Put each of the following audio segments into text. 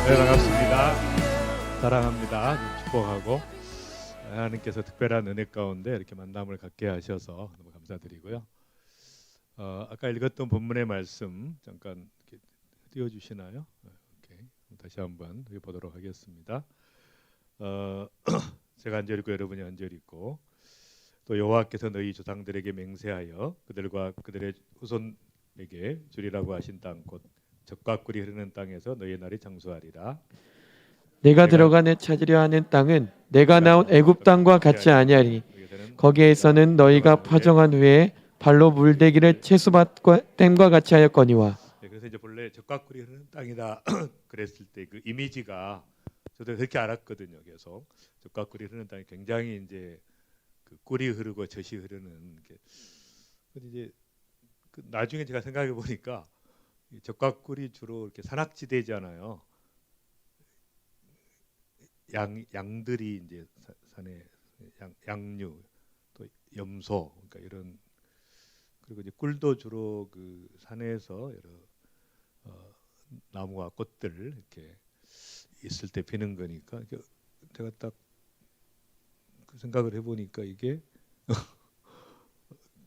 네, 반갑습니다. 사랑합니다. 축복하고 하나님께서 특별한 은혜 가운데 이렇게 만남을 갖게 하셔서 너무 감사드리고요. 아까 읽었던 본문의 말씀 잠깐 이렇게 띄워주시나요? 오케이. 다시 한번 보도록 하겠습니다. 제가 한 절 읽고 여러분이 한 절 읽고, 또 여호와께서 너희 조상들에게 맹세하여 그들과 그들의 후손에게 주리라고 하신 땅 곧 젖과 꿀이 흐르는 땅에서 너희 날이 장수하리라. 내가 들어가내 찾으려 하는 땅은 내가 나온 애굽 땅과 같지 아니하니 거기에서는 너희가 파종한 후에 발로 물대기를 채소밭과 댐과 같이 하였거니와. 그래서 이제 본래 젖과 꿀이 흐르는 땅이다 그랬을 때 그 이미지가 저도 그렇게 알았거든요. 계속 젖과 꿀이 흐르는 땅이 굉장히 이제 그 꿀이 흐르고 젖이 흐르는 게. 근데 이제 그 나중에 제가 생각해 보니까 젖과 꿀이 주로 이렇게 산악지대잖아요. 양들이 이제 산에 양류 또 염소 그러니까 이런, 그리고 이제 꿀도 주로 그 산에서 여러 나무와 꽃들 이렇게 있을 때 피는 거니까 제가 딱 그 생각을 해보니까 이게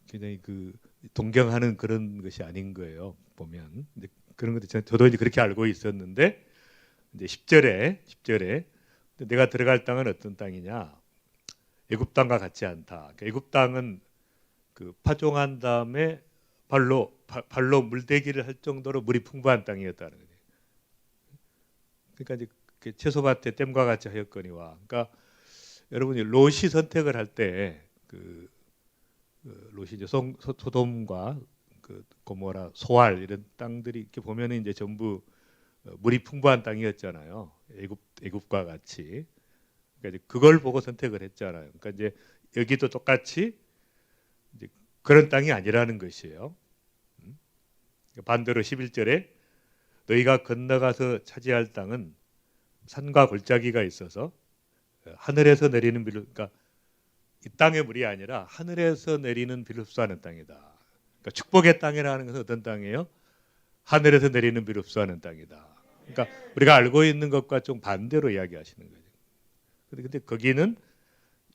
굉장히 그 동경하는 그런 것이 아닌 거예요. 보면 이제 그런 것도 저도 이제 그렇게 알고 있었는데, 이제 10절에 내가 들어갈 땅은 어떤 땅이냐? 애굽 땅과 같지 않다. 그러니까 애굽 땅은 그 파종한 다음에 발로 물대기를 할 정도로 물이 풍부한 땅이었다는 거죠. 그러니까 이제 채소밭에 댐과 같이 하였거니와. 그러니까 여러분이 롯이 선택을 할 때 그 롯이 이제 소돔과 그 고모라, 소알 이런 땅들이 이렇게 보면은 이제 전부 물이 풍부한 땅이었잖아요. 애굽과 같이. 그러니까 이제 그걸 보고 선택을 했잖아요. 그러니까 이제 여기도 똑같이 이제 그런 땅이 아니라는 것이에요. 반대로 11절에 너희가 건너가서 차지할 땅은 산과 골짜기가 있어서 하늘에서 내리는 비를, 그러니까 이 땅의 물이 아니라 하늘에서 내리는 비를 흡수하는 땅이다. 그러니까 축복의 땅이라는 것은 어떤 땅이에요? 하늘에서 내리는 비를 흡수하는 땅이다. 그러니까 우리가 알고 있는 것과 좀 반대로 이야기하시는 거죠. 근데 거기는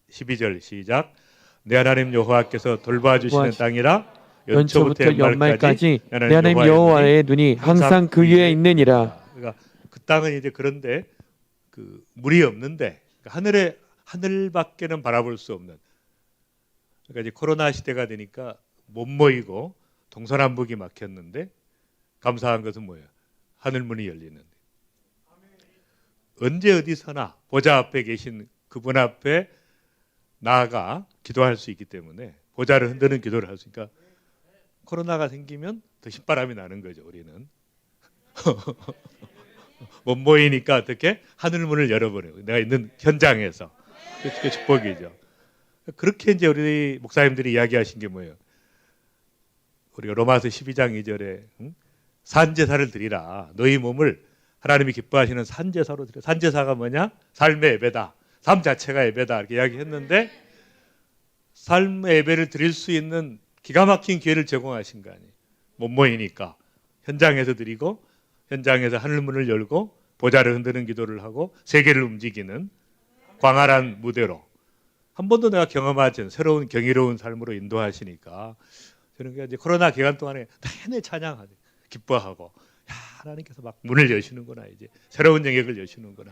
12절 시작. 내 하나님 여호와께서 돌봐주시는 땅이라 연초부터 연말까지 내 하나님 여호와의 눈이 항상 그 위에 있느니라. 그러니까 그 땅은 이제 그런데 그 물이 없는데, 그러니까 하늘밖에는 바라볼 수 없는. 그러니까 이제 코로나 시대가 되니까 못 모이고 동서남북이 막혔는데 감사한 것은 뭐예요? 하늘문이 열리는. 언제 어디서나 보좌 앞에 계신 그분 앞에 나아가 기도할 수 있기 때문에 보좌를 흔드는 기도를 할 수 있으니까 코로나가 생기면 더 신바람이 나는 거죠. 우리는 못 모이니까 어떻게 하늘문을 열어버려요. 내가 있는 현장에서. 그게 축복이죠. 그렇게 이제 우리 목사님들이 이야기하신 게 뭐예요? 우리가 로마서 12장 2절에 산제사를 드리라. 너희 몸을 하나님이 기뻐하시는 산제사로 드려. 산제사가 뭐냐? 삶의 예배다. 삶 자체가 예배다. 이렇게 이야기했는데 삶의 예배를 드릴 수 있는 기가 막힌 기회를 제공하신 거 아니에요. 못 모이니까 현장에서 드리고, 현장에서 하늘문을 열고 보좌를 흔드는 기도를 하고 세계를 움직이는 광활한 무대로 한 번도 내가 경험하지 않은 새로운 경이로운 삶으로 인도하시니까 저는 이제 코로나 기간 동안에 내내 찬양하고 기뻐하고, 야, 하나님께서 막 문을 여시는구나, 이제 새로운 영역을 여시는구나.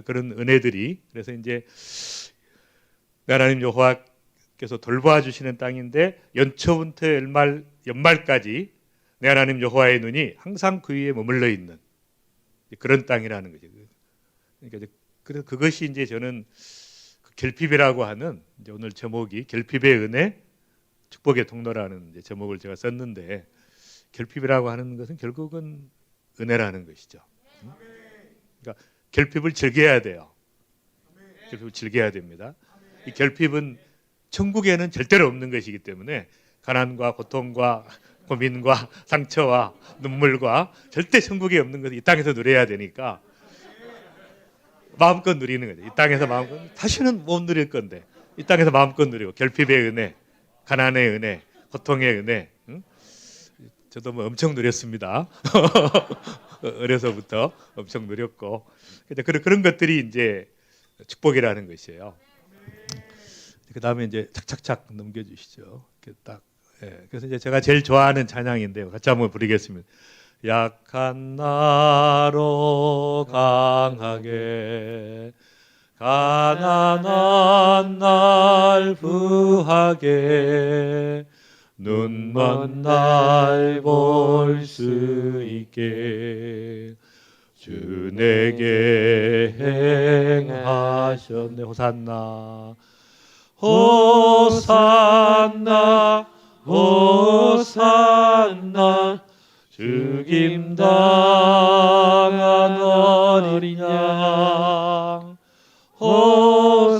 그런 은혜들이. 그래서 이제 하나님 여호와께서 돌봐 주시는 땅인데 연초부터 연말까지 내 하나님 여호와의 눈이 항상 그 위에 머물러 있는 그런 땅이라는 거죠. 그러니까 그래서 그것이 이제 저는 결핍이라고 하는, 이제 오늘 제목이 결핍의 은혜, 축복의 통로라는 이제 제목을 제가 썼는데, 결핍이라고 하는 것은 결국은 은혜라는 것이죠. 그러니까 결핍을 즐겨야 돼요. 결핍을 즐겨야 됩니다. 이 결핍은 천국에는 절대로 없는 것이기 때문에 가난과 고통과 고민과 상처와 눈물과 절대 천국에 없는 것을 이 땅에서 누려야 되니까 마음껏 누리는 거죠. 이 땅에서 마음껏, 다시는 못 누릴 건데 이 땅에서 마음껏 누리고, 결핍의 은혜, 가난의 은혜, 고통의 은혜, 저도 뭐 엄청 누렸습니다. 어려서부터 엄청 누렸고, 근데 그런 것들이 이제 축복이라는 것이에요. 그 다음에 이제 착착착 넘겨주시죠. 이렇게 딱. 예. 그래서 이제 제가 제일 좋아하는 찬양인데요. 같이 한번 부르겠습니다. 약한 나로 강하게, 가난한 날 부하게, 눈먼 날 볼 수 있게 주 내게 행하셨네. 호산나 호산나 호산나 죽임 당한 어린 양 호산나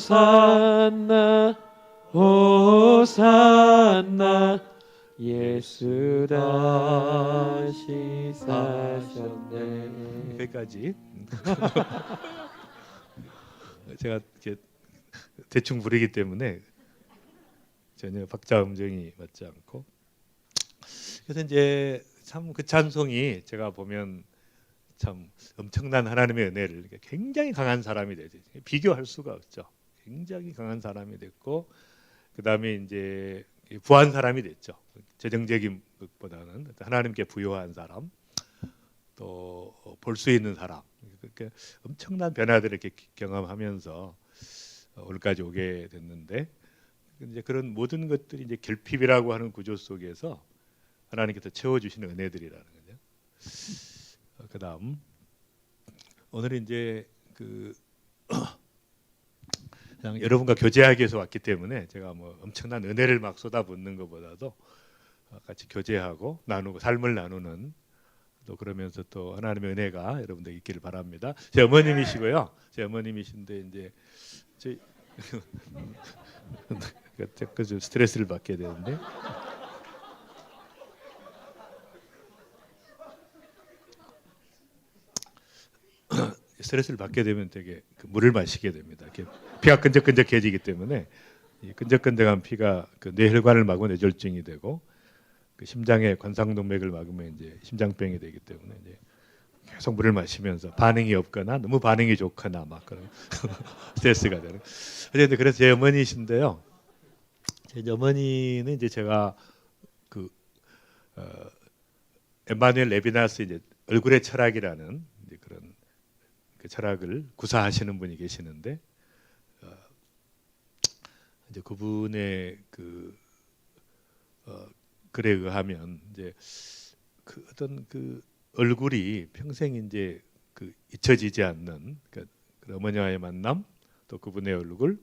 호산나 예수 다시 사셨네. 여기까지. 제가 이렇게 대충 부르기 때문에 전혀 박자 음정이 맞지 않고, 그래서 이제 참 그 찬송이 제가 보면 참 엄청난 하나님의 은혜를, 굉장히 강한 사람이 되죠. 비교할 수가 없죠. 굉장히 강한 사람이 됐고, 그 다음에 이제 부한 사람이 됐죠. 재정적인 것보다는 하나님께 부요한 사람, 또 볼 수 있는 사람, 그렇게 엄청난 변화들을 이렇게 경험하면서 오늘까지 오게 됐는데, 이제 그런 모든 것들이 이제 결핍이라고 하는 구조 속에서 하나님께서 채워주시는 은혜들이라는 거죠. 그다음 오늘은 이제 그냥 여러분과 교제하기 위해서 왔기 때문에 제가 뭐 엄청난 은혜를 막 쏟아붓는 것보다도 같이 교제하고 나누고 삶을 나누는, 또 그러면서 또 하나님의 은혜가 여러분들 있기를 바랍니다. 제 어머님이시고요. 제 어머님이신데 이제 제 그 스트레스를 받게 되는데. 스트레스를 받게 되면 되게 물을 마시게 됩니다. 이렇게 피가 끈적끈적해지기 때문에 이 끈적끈적한 피가 그 뇌혈관을 막으면 뇌졸중이 되고, 그 심장에 관상동맥을 막으면 이제 심장병이 되기 때문에 이제 계속 물을 마시면서 반응이 없거나 너무 반응이 좋거나 막 그런 스트레스가 되는. 어쨌든 그래서 제 어머니이신데요. 제 어머니는 이제 제가 그 엠마누엘 레비나스 이제 얼굴의 철학이라는 이제 그런 그 철학을 구사하시는 분이 계시는데, 이제 그분의 글에 의하면 이제 그 어떤 그 얼굴이 평생 이제 그 잊혀지지 않는 그 어머니와의 만남, 또 그분의 얼굴.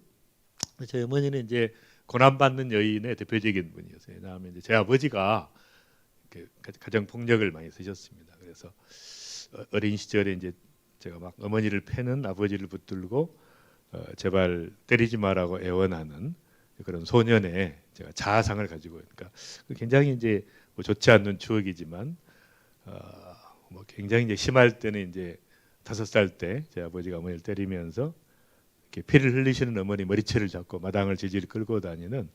제 어머니는 이제 고난받는 여인의 대표적인 분이었어요. 왜냐하면 이제 제 아버지가 가정 폭력을 많이 쓰셨습니다. 그래서 어린 시절에 이제 제가 막 어머니를 패는 아버지를 붙들고 제발 때리지 마라고 애원하는 그런 소년의 제가 자아상을 가지고, 그러니까 굉장히 이제 뭐 좋지 않는 추억이지만 뭐 굉장히 이제 심할 때는 이제 5살 때 제 아버지가 어머니를 때리면서 이렇게 피를 흘리시는 어머니 머리채를 잡고 마당을 질질 끌고 다니는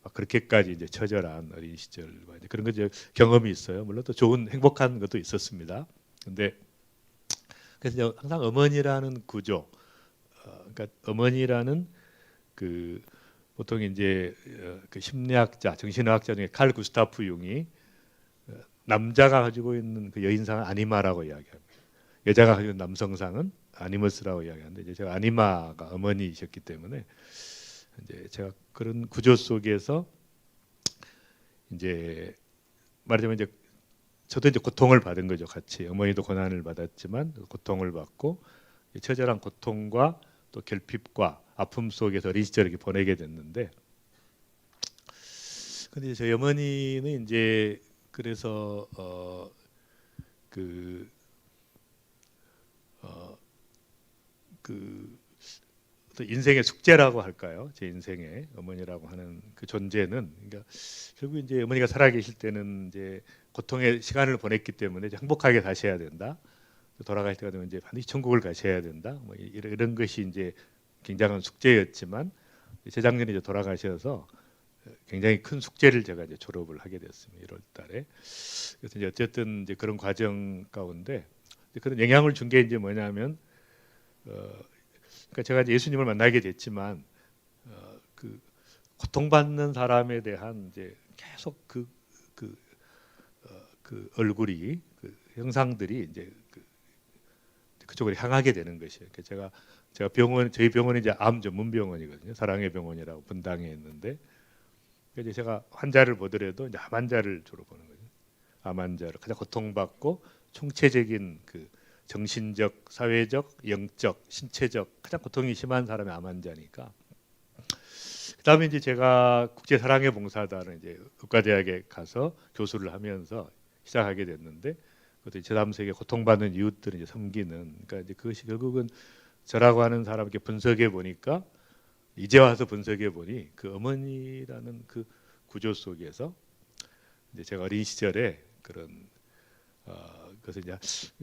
막 그렇게까지 이제 처절한 어린 시절과 이제 그런 거 경험이 있어요. 물론 또 좋은 행복한 것도 있었습니다. 근데 그래서 항상 어머니라는 구조, 그러니까 어머니라는 그 보통 이제 그 심리학자, 정신의학자 중에 칼 구스타프 융이 남자가 가지고 있는 그 여인상은 아니마라고 이야기합니다. 여자가 가지고 있는 남성상은 아니머스라고 이야기하는데, 이제 제가 아니마가 어머니이셨기 때문에 이제 제가 그런 구조 속에서 이제 말하자면 이제 저도 이제 고통을 받은 거죠. 같이 어머니도 고난을 받았지만 고통을 받고 처절한 고통과 또 결핍과 아픔 속에서 어린 시절을 이렇게 보내게 됐는데, 근데 저희 어머니는 이제 그래서 또 인생의 숙제라고 할까요? 제 인생의 어머니라고 하는 그 존재는, 그러니까 결국 이제 어머니가 살아계실 때는 이제 고통의 시간을 보냈기 때문에 이제 행복하게 사셔야 된다. 돌아가실 때가 되면 이제 반드시 천국을 가셔야 된다. 뭐 이런 것이 이제 굉장한 숙제였지만 재작년에 이제 돌아가셔서 굉장히 큰 숙제를 제가 이제 졸업을 하게 됐습니다. 1월 달에. 그래서 이제 어쨌든 이제 그런 과정 가운데 그런 영향을 준 게 이제 뭐냐면 그러니까 제가 이제 예수님을 만나게 됐지만 그 고통받는 사람에 대한 이제 계속 그 얼굴이 그 형상들이 이제 그쪽으로 향하게 되는 것이에요. 그러니까 제가 저희 병원이 이제 암 전문 병원이거든요. 사랑의 병원이라고 분당에 있는데, 그래서 제가 환자를 보더라도 이제 암 환자를 주로 보는 거죠. 암 환자를 가장 고통받고 총체적인 그 정신적, 사회적, 영적, 신체적 가장 고통이 심한 사람이 암 환자니까. 그다음에 이제 제가 국제 사랑의 봉사단을 이제 의과대학에 가서 교수를 하면서 시작하게 됐는데, 그것도 제3세계 고통받는 이웃들을 이제 섬기는, 그러니까 이제 그것이 결국은 저라고 하는 사람에게 분석해 보니까, 이제 와서 분석해 보니 그 어머니라는 그 구조 속에서 이제 제가 어린 시절에 그런 그것을 이제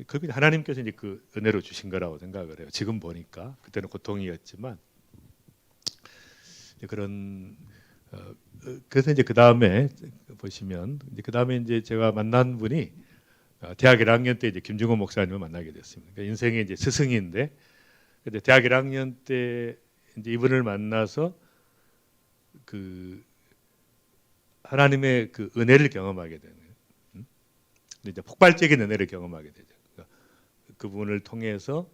그게 하나님께서 이제 그 은혜로 주신 거라고 생각을 해요. 지금 보니까 그때는 고통이었지만 그런 그래서 이제 그 다음에 보시면 이제 그 다음에 이제 제가 만난 분이 대학 1학년 때 이제 김중호 목사님을 만나게 됐습니다. 그러니까 인생의 이제 스승인데, 근데 대학 1학년 때 이제 이분을 만나서 그 하나님의 그 은혜를 경험하게 되는 거예요. 근데 이제 폭발적인 은혜를 경험하게 되죠. 그러니까 그분을 통해서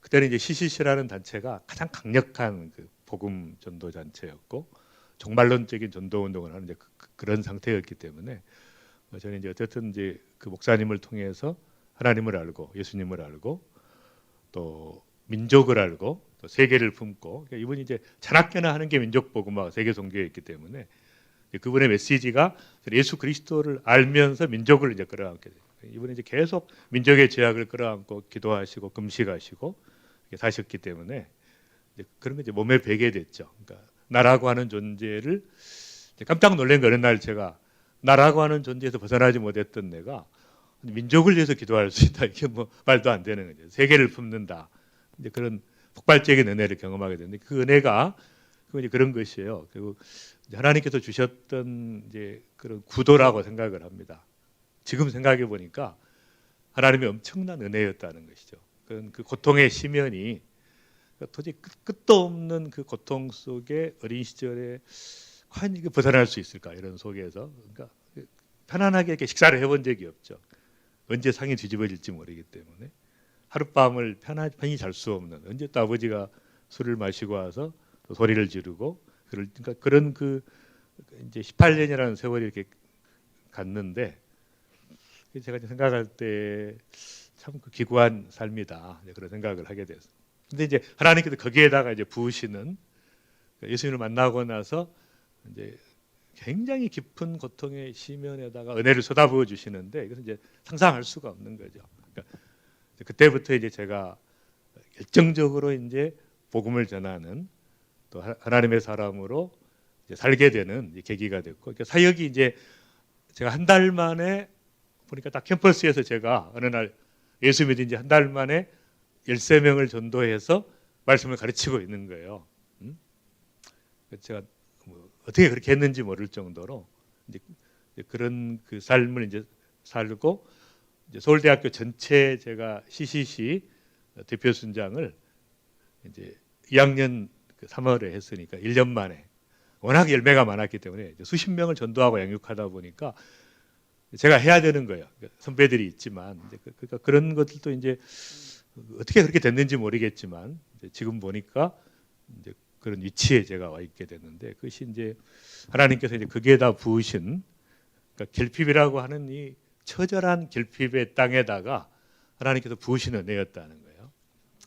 그때는 이제 CCC라는 단체가 가장 강력한 그 복음 전도 단체였고 종말론적인 전도 운동을 하는 이제 그런 상태였기 때문에 저는 이제 어쨌든 이제 그 목사님을 통해서 하나님을 알고 예수님을 알고 또 민족을 알고 또 세계를 품고, 그러니까 이분이 이제 자나깨나 하는 게 민족 복음화 세계 종교였기 때문에 그분의 메시지가 예수 그리스도를 알면서 민족을 이제 끌어안게 돼요. 이분이 이제 계속 민족의 죄악을 끌어안고 기도하시고 금식하시고 사셨기 때문에 그런 게 이제 몸에 배게 됐죠. 그러니까 나라고 하는 존재를 깜짝 놀란 거, 어느 날 제가 나라고 하는 존재에서 벗어나지 못했던 내가 민족을 위해서 기도할 수 있다, 이게 뭐 말도 안 되는 거죠. 세계를 품는다, 이제 그런 폭발적인 은혜를 경험하게 되는데, 그 은혜가 이제 그런 것이에요. 그리고 하나님께서 주셨던 이제 그런 구도라고 생각을 합니다. 지금 생각해 보니까 하나님의 엄청난 은혜였다는 것이죠. 그 고통의 심연이 도저히 끝도 없는 그 고통 속에 어린 시절에 과연 이게 벗어날 수 있을까, 이런 속에서. 그러니까 편안하게 이렇게 식사를 해본 적이 없죠. 언제 상이 뒤집어질지 모르기 때문에 하룻밤을 편히 잘 수 없는, 언제 또 아버지가 술을 마시고 와서 또 소리를 지르고, 그러니까 그런 그 이제 18년이라는 세월이 이렇게 갔는데, 제가 생각할 때 참 그 기구한 삶이다, 그런 생각을 하게 됐어요. 근데 이제 하나님께서 거기에다가 이제 부으시는, 예수님을 만나고 나서 이제 굉장히 깊은 고통의 시면에다가 은혜를 쏟아부어 주시는데, 이것은 이제 상상할 수가 없는 거죠. 그러니까 그때부터 이제 제가 결정적으로 이제 복음을 전하는 또 하나님의 사람으로 이제 살게 되는 계기가 됐고, 그러니까 사역이 이제 제가 한 달 만에 보니까 딱 캠퍼스에서 제가 어느 날 예수 믿은 지 한 달 만에 13명을 전도해서 말씀을 가르치고 있는 거예요. 제가 뭐 어떻게 그렇게 했는지 모를 정도로 이제 그런 그 삶을 이제 살고, 이제 서울대학교 전체 제가 CCC 대표 순장을 이제 2학년 3월에 했으니까 1년 만에, 워낙 열매가 많았기 때문에 수십 명을 전도하고 양육하다 보니까 제가 해야 되는 거예요. 선배들이 있지만 그러니까 그런 것들도 이제 어떻게 그렇게 됐는지 모르겠지만 지금 보니까 이제 그런 위치에 제가 와 있게 됐는데, 그것이 이제 하나님께서 이제 거기에다 부으신, 그러니까 결핍이라고 하는 이 처절한 결핍의 땅에다가 하나님께서 부으시는 은혜였다는 거예요.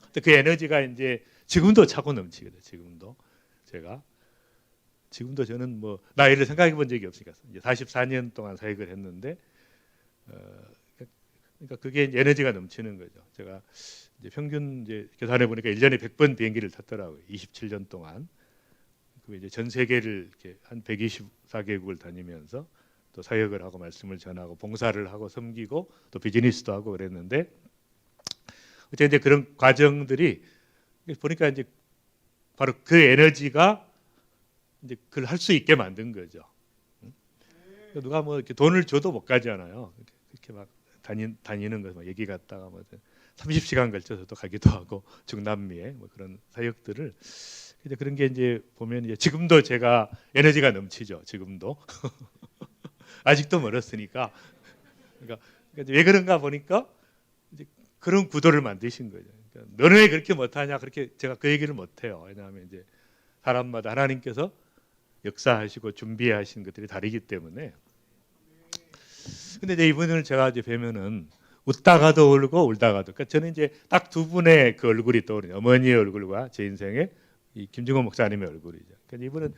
근데 그 에너지가 이제 지금도 차고 넘치거든요. 지금도 저는 뭐 나이를 생각해 본 적이 없으니까 이제 44년 동안 사역을 했는데, 그러니까 그게 이제 에너지가 넘치는 거죠. 제가 이제 평균 이제 계산해 보니까 1년에 100번 비행기를 탔더라고요. 27년 동안. 그 이제 전 세계를 이렇게 한 124개국을 다니면서 또 사역을 하고 말씀을 전하고 봉사를 하고 섬기고 또 비즈니스도 하고 그랬는데, 어쨌든 이제 그런 과정들이 보니까 이제 바로 그 에너지가 이제 그걸 할 수 있게 만든 거죠. 누가 뭐 이렇게 돈을 줘도 못 가잖아요. 그렇게 막 다니는 거 막 얘기 갔다가 뭐 30시간 걸쳐서도 가기도 하고 중남미에 뭐 그런 사역들을 이제 그런 게 이제 보면 이제 지금도 제가 에너지가 넘치죠. 지금도 아직도 멀었으니까. 그러니까 왜 그런가 보니까 이제 그런 구도를 만드신 거죠. 그러니까 너는 왜 그렇게 못하냐? 그렇게 제가 그 얘기를 못해요. 왜냐하면 이제 사람마다 하나님께서 역사하시고 준비하신 것들이 다르기 때문에. 근데 이제 이분을 제가 이제 뵈면은 웃다가도 울고 울다가도. 그러니까 저는 이제 딱 두 분의 그 얼굴이 떠오르요. 어머니의 얼굴과 제 인생의 이 김중원 목사님의 얼굴이죠. 그러니까 이분은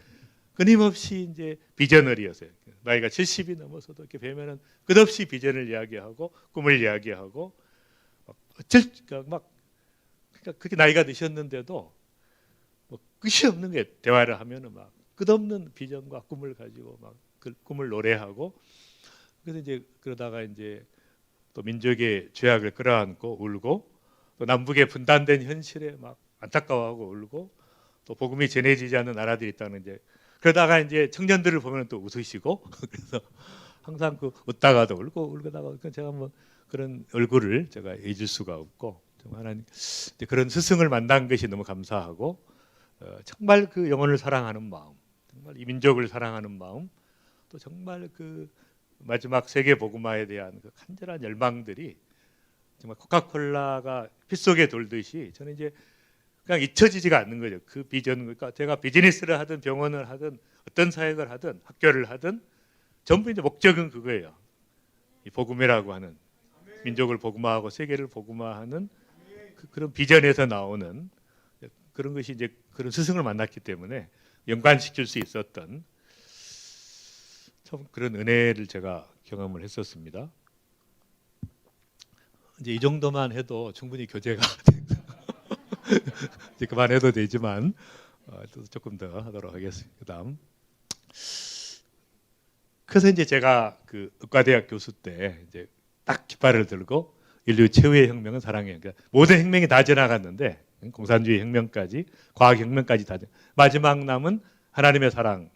끊임없이 이제 비저널이었어요. 나이가 70이 넘어서도 이렇게 뵈면은 끝없이 비전을 이야기하고 꿈을 이야기하고 그러니까 막 그러니까 그렇게 나이가 드셨는데도 뭐 끝이 없는 게 대화를 하면은 막 끝없는 비전과 꿈을 가지고 막 그 꿈을 노래하고 그래서 이제 그러다가 이제 또 민족의 죄악을 끌어안고 울고 또 남북의 분단된 현실에 막 안타까워하고 울고 또 복음이 전해지지 않는 나라들이 있다는 이제 그러다가 이제 청년들을 보면 또 웃으시고 그래서 항상 그 웃다가도 울고 울다가 제가 뭐 그런 얼굴을 제가 잊을 수가 없고 하나님 이제 그런 스승을 만난 것이 너무 감사하고 정말 그 영혼을 사랑하는 마음, 정말 이 민족을 사랑하는 마음, 또 정말 그 마지막 세계 복음화에 대한 그 간절한 열망들이 정말 코카콜라가 피 속에 돌듯이 저는 이제 그냥 잊혀지지가 않는 거죠. 그 비전, 그러니까 제가 비즈니스를 하든 병원을 하든 어떤 사역을 하든 학교를 하든 전부 이제 목적은 그거예요. 이 복음이라고 하는 민족을 복음화하고 세계를 복음화하는 그런 비전에서 나오는 그런 것이 이제 그런 스승을 만났기 때문에 연관시킬 수 있었던 참 그런 은혜를 제가 경험을 했었습니다. 이제 이 정도만 해도 충분히 교제가 이제 그만해도 되지만 또 조금 더 하도록 하겠습니다. 그다음 그래서 이제 제가 그 의과대학 교수 때 이제 딱 깃발을 들고 인류 최후의 혁명은 사랑이에요. 그러니까 모든 혁명이 다 지나갔는데 공산주의 혁명까지 과학 혁명까지 다 마지막 남은 하나님의 사랑,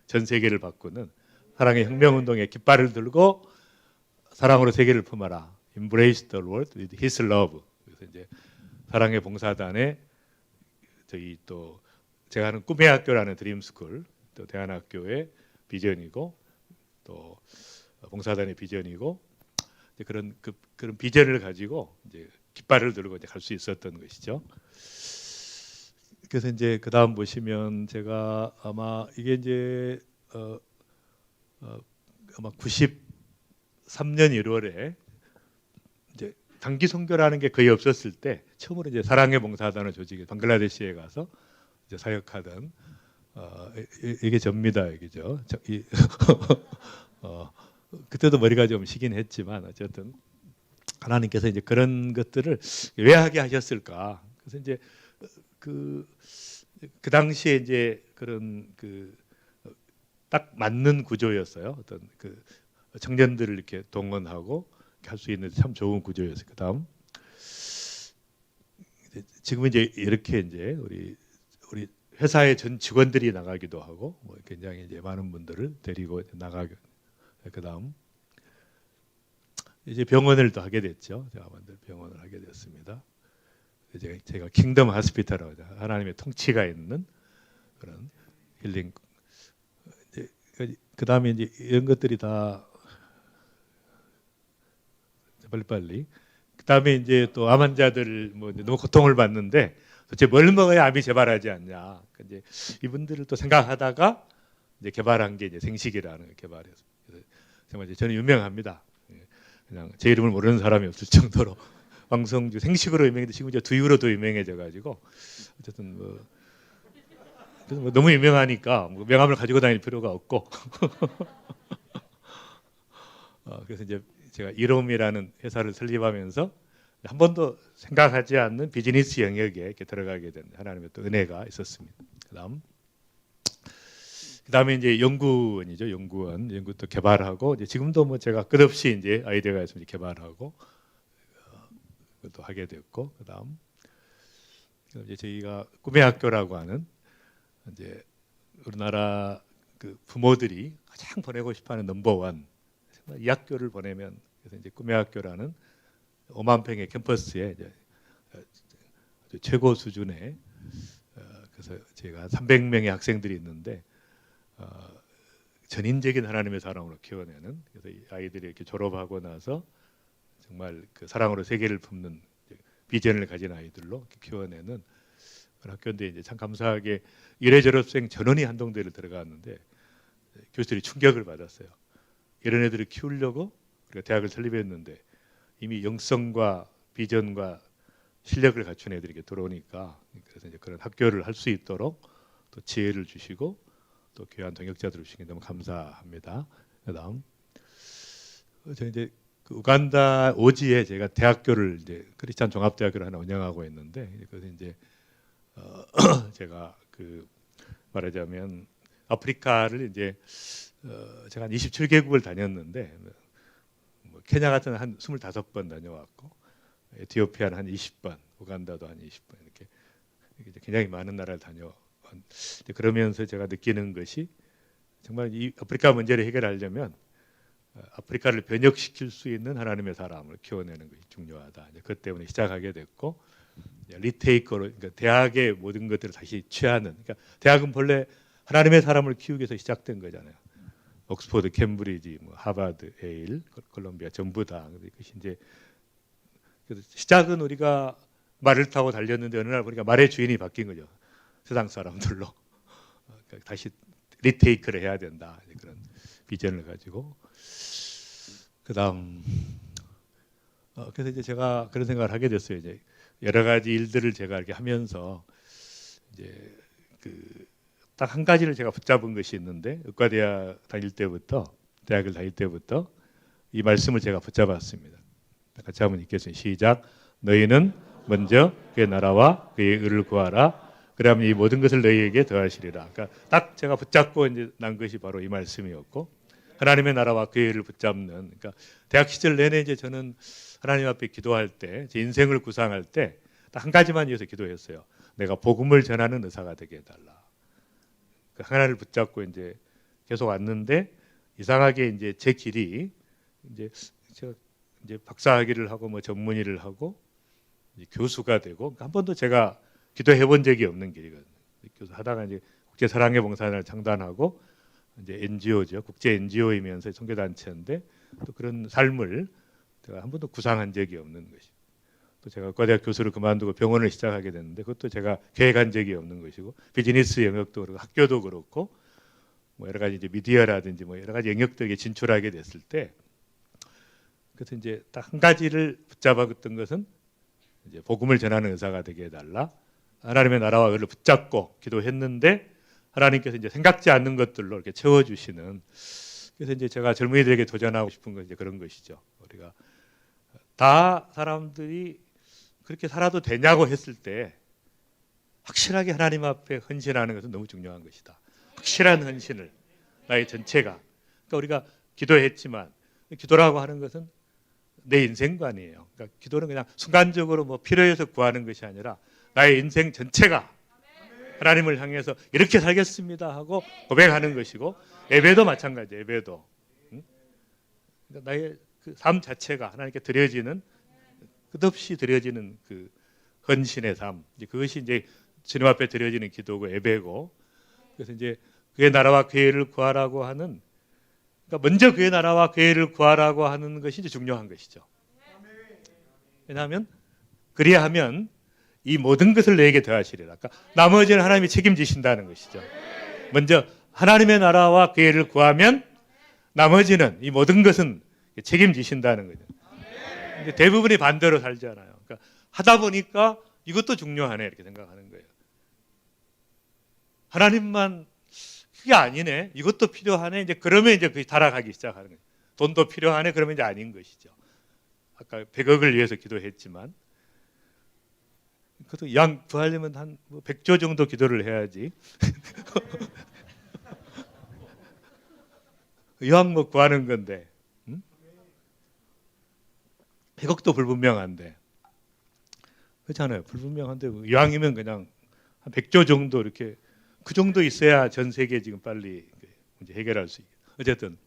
전 세계를 바꾸는 사랑의 혁명 운동에 깃발을 들고 사랑으로 세계를 품어라. Embrace the world with His love. 그래서 이제 사랑의 봉사단에 저희 또 제가 하는 꿈의 학교라는 드림스쿨 또 대안학교의 비전이고 또 봉사단의 비전이고 이제 그런 비전을 가지고 이제 깃발을 들고 이제 갈 수 있었던 것이죠. 그래서 이제 그 다음 보시면 제가 아마 이게 이제 아마 93년 1월에 이제 단기 선교라는 게 거의 없었을 때 처음으로 이제 사랑의 봉사단을 조직해 방글라데시에 가서 이제 사역하던 이게 접니다, 이게죠. 그때도 머리가 좀 시긴 했지만 어쨌든 하나님께서 이제 그런 것들을 왜 하게 하셨을까? 그래서 이제 그 당시에 이제 그런 딱 맞는 구조였어요. 어떤 그 청년들을 이렇게 동원하고 할 수 있는 참 좋은 구조였어요. 그다음 지금은 이제 이렇게 이제 우리 회사의 전 직원들이 나가기도 하고 뭐 굉장히 이제 많은 분들을 데리고 나가게. 그다음 이제 병원을 또 하게 됐죠. 제가 만든 병원을 하게 됐습니다. 제가 킹덤 하스피탈이라고 하죠. 하나님의 통치가 있는 그런 힐링. 그 다음에 이제 이런 것들이 다 빨리빨리. 그 다음에 이제 또 암 환자들 뭐 너무 고통을 받는데 도대체 뭘 먹어야 암이 재발하지 않냐. 이제 이분들을 또 생각하다가 이제 개발한 게 이제 생식이라는 걸 개발해서 정말 이제 저는 유명합니다. 그냥 제 이름을 모르는 사람이 없을 정도로 왕성주 생식으로 유명했는데 지금 이제 두유로도 유명해져가지고 어쨌든 뭐 너무 유명하니까 뭐 명함을 가지고 다닐 필요가 없고 그래서 이제 제가 이롬이라는 회사를 설립하면서 한 번도 생각하지 않는 비즈니스 영역에 이렇게 들어가게 된 하나님의 또 은혜가 있었습니다. 그다음에 이제 연구원이죠. 연구도 개발하고 이제 지금도 뭐 제가 끝없이 이제 아이디어가 있으면 개발하고 그것도 하게 됐고 그다음 이제 저희가 꿈의 학교라고 하는 이제 우리나라 그 부모들이 가장 보내고 싶어하는 넘버원 이 학교를 보내면 그래서 이제 꿈의 학교라는 5만 평의 캠퍼스에 이제 최고 수준의 그래서 제가 300명의 학생들이 있는데 전인적인 하나님의 사랑으로 키워내는 그래서 이 아이들이 이렇게 졸업하고 나서 정말 그 사랑으로 세계를 품는 비전을 가진 아이들로 이렇게 키워내는 그런 학교인데 이제 참 감사하게 일회 졸업생 전원이 한동대를 들어갔는데 교수들이 충격을 받았어요. 이런 애들을 키우려고 우리가 대학을 설립했는데 이미 영성과 비전과 실력을 갖춘 애들이 이렇게 들어오니까 그래서 이제 그런 학교를 할 수 있도록 또 지혜를 주시고 또 귀한 동역자들을 주시기 너무 감사합니다. 그다음 저 이제 그 우간다 오지에 제가 대학교를 이제 크리스찬 종합대학교를 하나 운영하고 있는데 그래서 이제 제가 그 말하자면 아프리카를 이제 제가 한 27개국을 다녔는데 뭐 케냐 같은 한 25번 다녀왔고 에티오피아는 한 20번, 우간다도 한 20번 이렇게 굉장히 많은 나라를 다녀. 그러면서 제가 느끼는 것이 정말 이 아프리카 문제를 해결하려면 아프리카를 변혁시킬 수 있는 하나님의 사람을 키워내는 것이 중요하다. 그것 때문에 시작하게 됐고 리테이커로 그러니까 대학의 모든 것들을 다시 취하는. 그러니까 대학은 본래 하나님의 사람을 키우기 위해서 시작된 거잖아요. 옥스퍼드, 캠브리지, 뭐 하버드, 예일, 콜롬비아 전부 다. 그것이 이제 그래서 시작은 우리가 말을 타고 달렸는데 어느 날 보니까 말의 주인이 바뀐 거죠. 세상 사람들로 그러니까 다시 리테이크를 해야 된다. 그런 비전을 가지고 그다음 그래서 이제 제가 그런 생각을 하게 됐어요. 이제 여러 가지 일들을 제가 이렇게 하면서 이제 그 딱 한 가지를 제가 붙잡은 것이 있는데 의과대학 다닐 때부터 대학을 다닐 때부터 이 말씀을 제가 붙잡았습니다. 같이 한번 읽겠습니다. 시작. 너희는 먼저 그의 나라와 그의 의를 구하라. 그러면 이 모든 것을 너희에게 더하시리라. 그러니까 딱 제가 붙잡고 이제 난 것이 바로 이 말씀이었고 하나님의 나라와 그의 의를 붙잡는. 그러니까 대학 시절 내내 이제 저는 하나님 앞에 기도할 때, 제 인생을 구상할 때 딱 한 가지만 위해서 기도했어요. 내가 복음을 전하는 의사가 되게 해달라. 그 하나를 붙잡고 이제 계속 왔는데 이상하게 이제 제 길이 이제 제가 이제 박사학위를 하고 뭐 전문의를 하고 이제 교수가 되고 한 번도 제가 기도해 본 적이 없는 길이거든요. 교수 하다가 이제 국제 사랑의 봉사단을 창단하고 이제 NGO죠. 국제 NGO이면서 선교 단체인데 또 그런 삶을 제가 한 번도 구상한 적이 없는 것이. 또 제가 의과대학 교수를 그만두고 병원을 시작하게 됐는데 그것도 제가 계획한 적이 없는 것이고 비즈니스 영역도 그렇고 학교도 그렇고 뭐 여러 가지 이제 미디어라든지 뭐 여러 가지 영역들에 진출하게 됐을 때 그래서 이제 딱 한 가지를 붙잡았던 것은 이제 복음을 전하는 의사가 되게 해달라. 하나님의 나라와 의를 붙잡고 기도했는데 하나님께서 이제 생각지 않는 것들로 이렇게 채워주시는. 그래서 이제 제가 젊은이들에게 도전하고 싶은 건 이제 그런 것이죠. 우리가 다 사람들이 그렇게 살아도 되냐고 했을 때 확실하게 하나님 앞에 헌신하는 것은 너무 중요한 것이다. 확실한 헌신을 나의 전체가. 그러니까 우리가 기도했지만 기도라고 하는 것은 내 인생관이에요. 그러니까 기도는 그냥 순간적으로 뭐 필요해서 구하는 것이 아니라 나의 인생 전체가 하나님을 향해서 이렇게 살겠습니다 하고 고백하는 것이고 예배도 마찬가지. 예배도 그러니까 나의 그 삶 자체가 하나님께 드려지는 끝없이 드려지는 그 헌신의 삶. 그것이 이제 주님 앞에 드려지는 기도고 예배고. 그래서 이제 그의 나라와 그의 의를 구하라고 하는. 그러니까 먼저 그의 나라와 그의 의를 구하라고 하는 것이 이제 중요한 것이죠. 왜냐하면 그리하면 이 모든 것을 너에게 더하시리라. 그러니까 나머지는 하나님이 책임지신다는 것이죠. 먼저 하나님의 나라와 그의 의를 구하면 나머지는 이 모든 것은 책임지신다는 거죠. 근데 대부분이 반대로 살잖아요. 그러니까 하다 보니까 이것도 중요하네 이렇게 생각하는 거예요. 하나님만 그게 아니네. 이것도 필요하네. 이제 그러면 이제 그게 달아가기 시작하는 거예요. 돈도 필요하네. 그러면 이제 아닌 것이죠. 아까 100억을 위해서 기도했지만 그것도 양 구하려면 한 100조 정도 기도를 해야지. 이왕 뭐 구하는 건데 100억도 불분명한데 그렇잖아요. 불분명한데 이왕이면 그냥 한 100조 정도 이렇게 그 정도 있어야 전 세계 지금 빨리 문제 해결할 수 있고. 어쨌든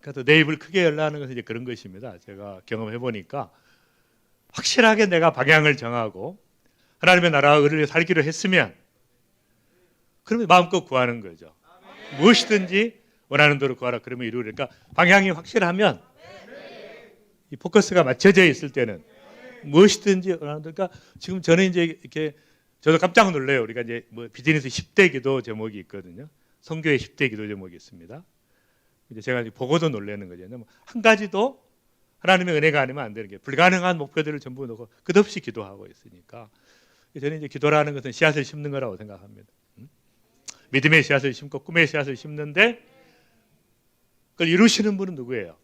그래서 내 입을 크게 열라는 것은 이제 그런 것입니다. 제가 경험해 보니까 확실하게 내가 방향을 정하고 하나님의 나라와 의를 살기로 했으면 그러면 마음껏 구하는 거죠. 무엇이든지 원하는 대로 구하라 그러면 이루리니까 방향이 확실하면 이 포커스가 맞춰져 있을 때는 무엇이든지 원하는 대로. 그러니까 지금 저는 이제 이렇게 저도 깜짝 놀래요. 우리가 이제 뭐 비즈니스 10대 기도 제목이 있거든요. 선교의 10대 기도 제목이 있습니다. 이제 제가 이제 보고도 놀라는 거죠. 한 가지도 하나님의 은혜가 아니면 안 되는 게 불가능한 목표들을 전부 놓고 끝없이 기도하고 있으니까 저는 이제 기도라는 것은 씨앗을 심는 거라고 생각합니다. 믿음의 씨앗을 심고 꿈의 씨앗을 심는데 그걸 이루시는 분은 누구예요?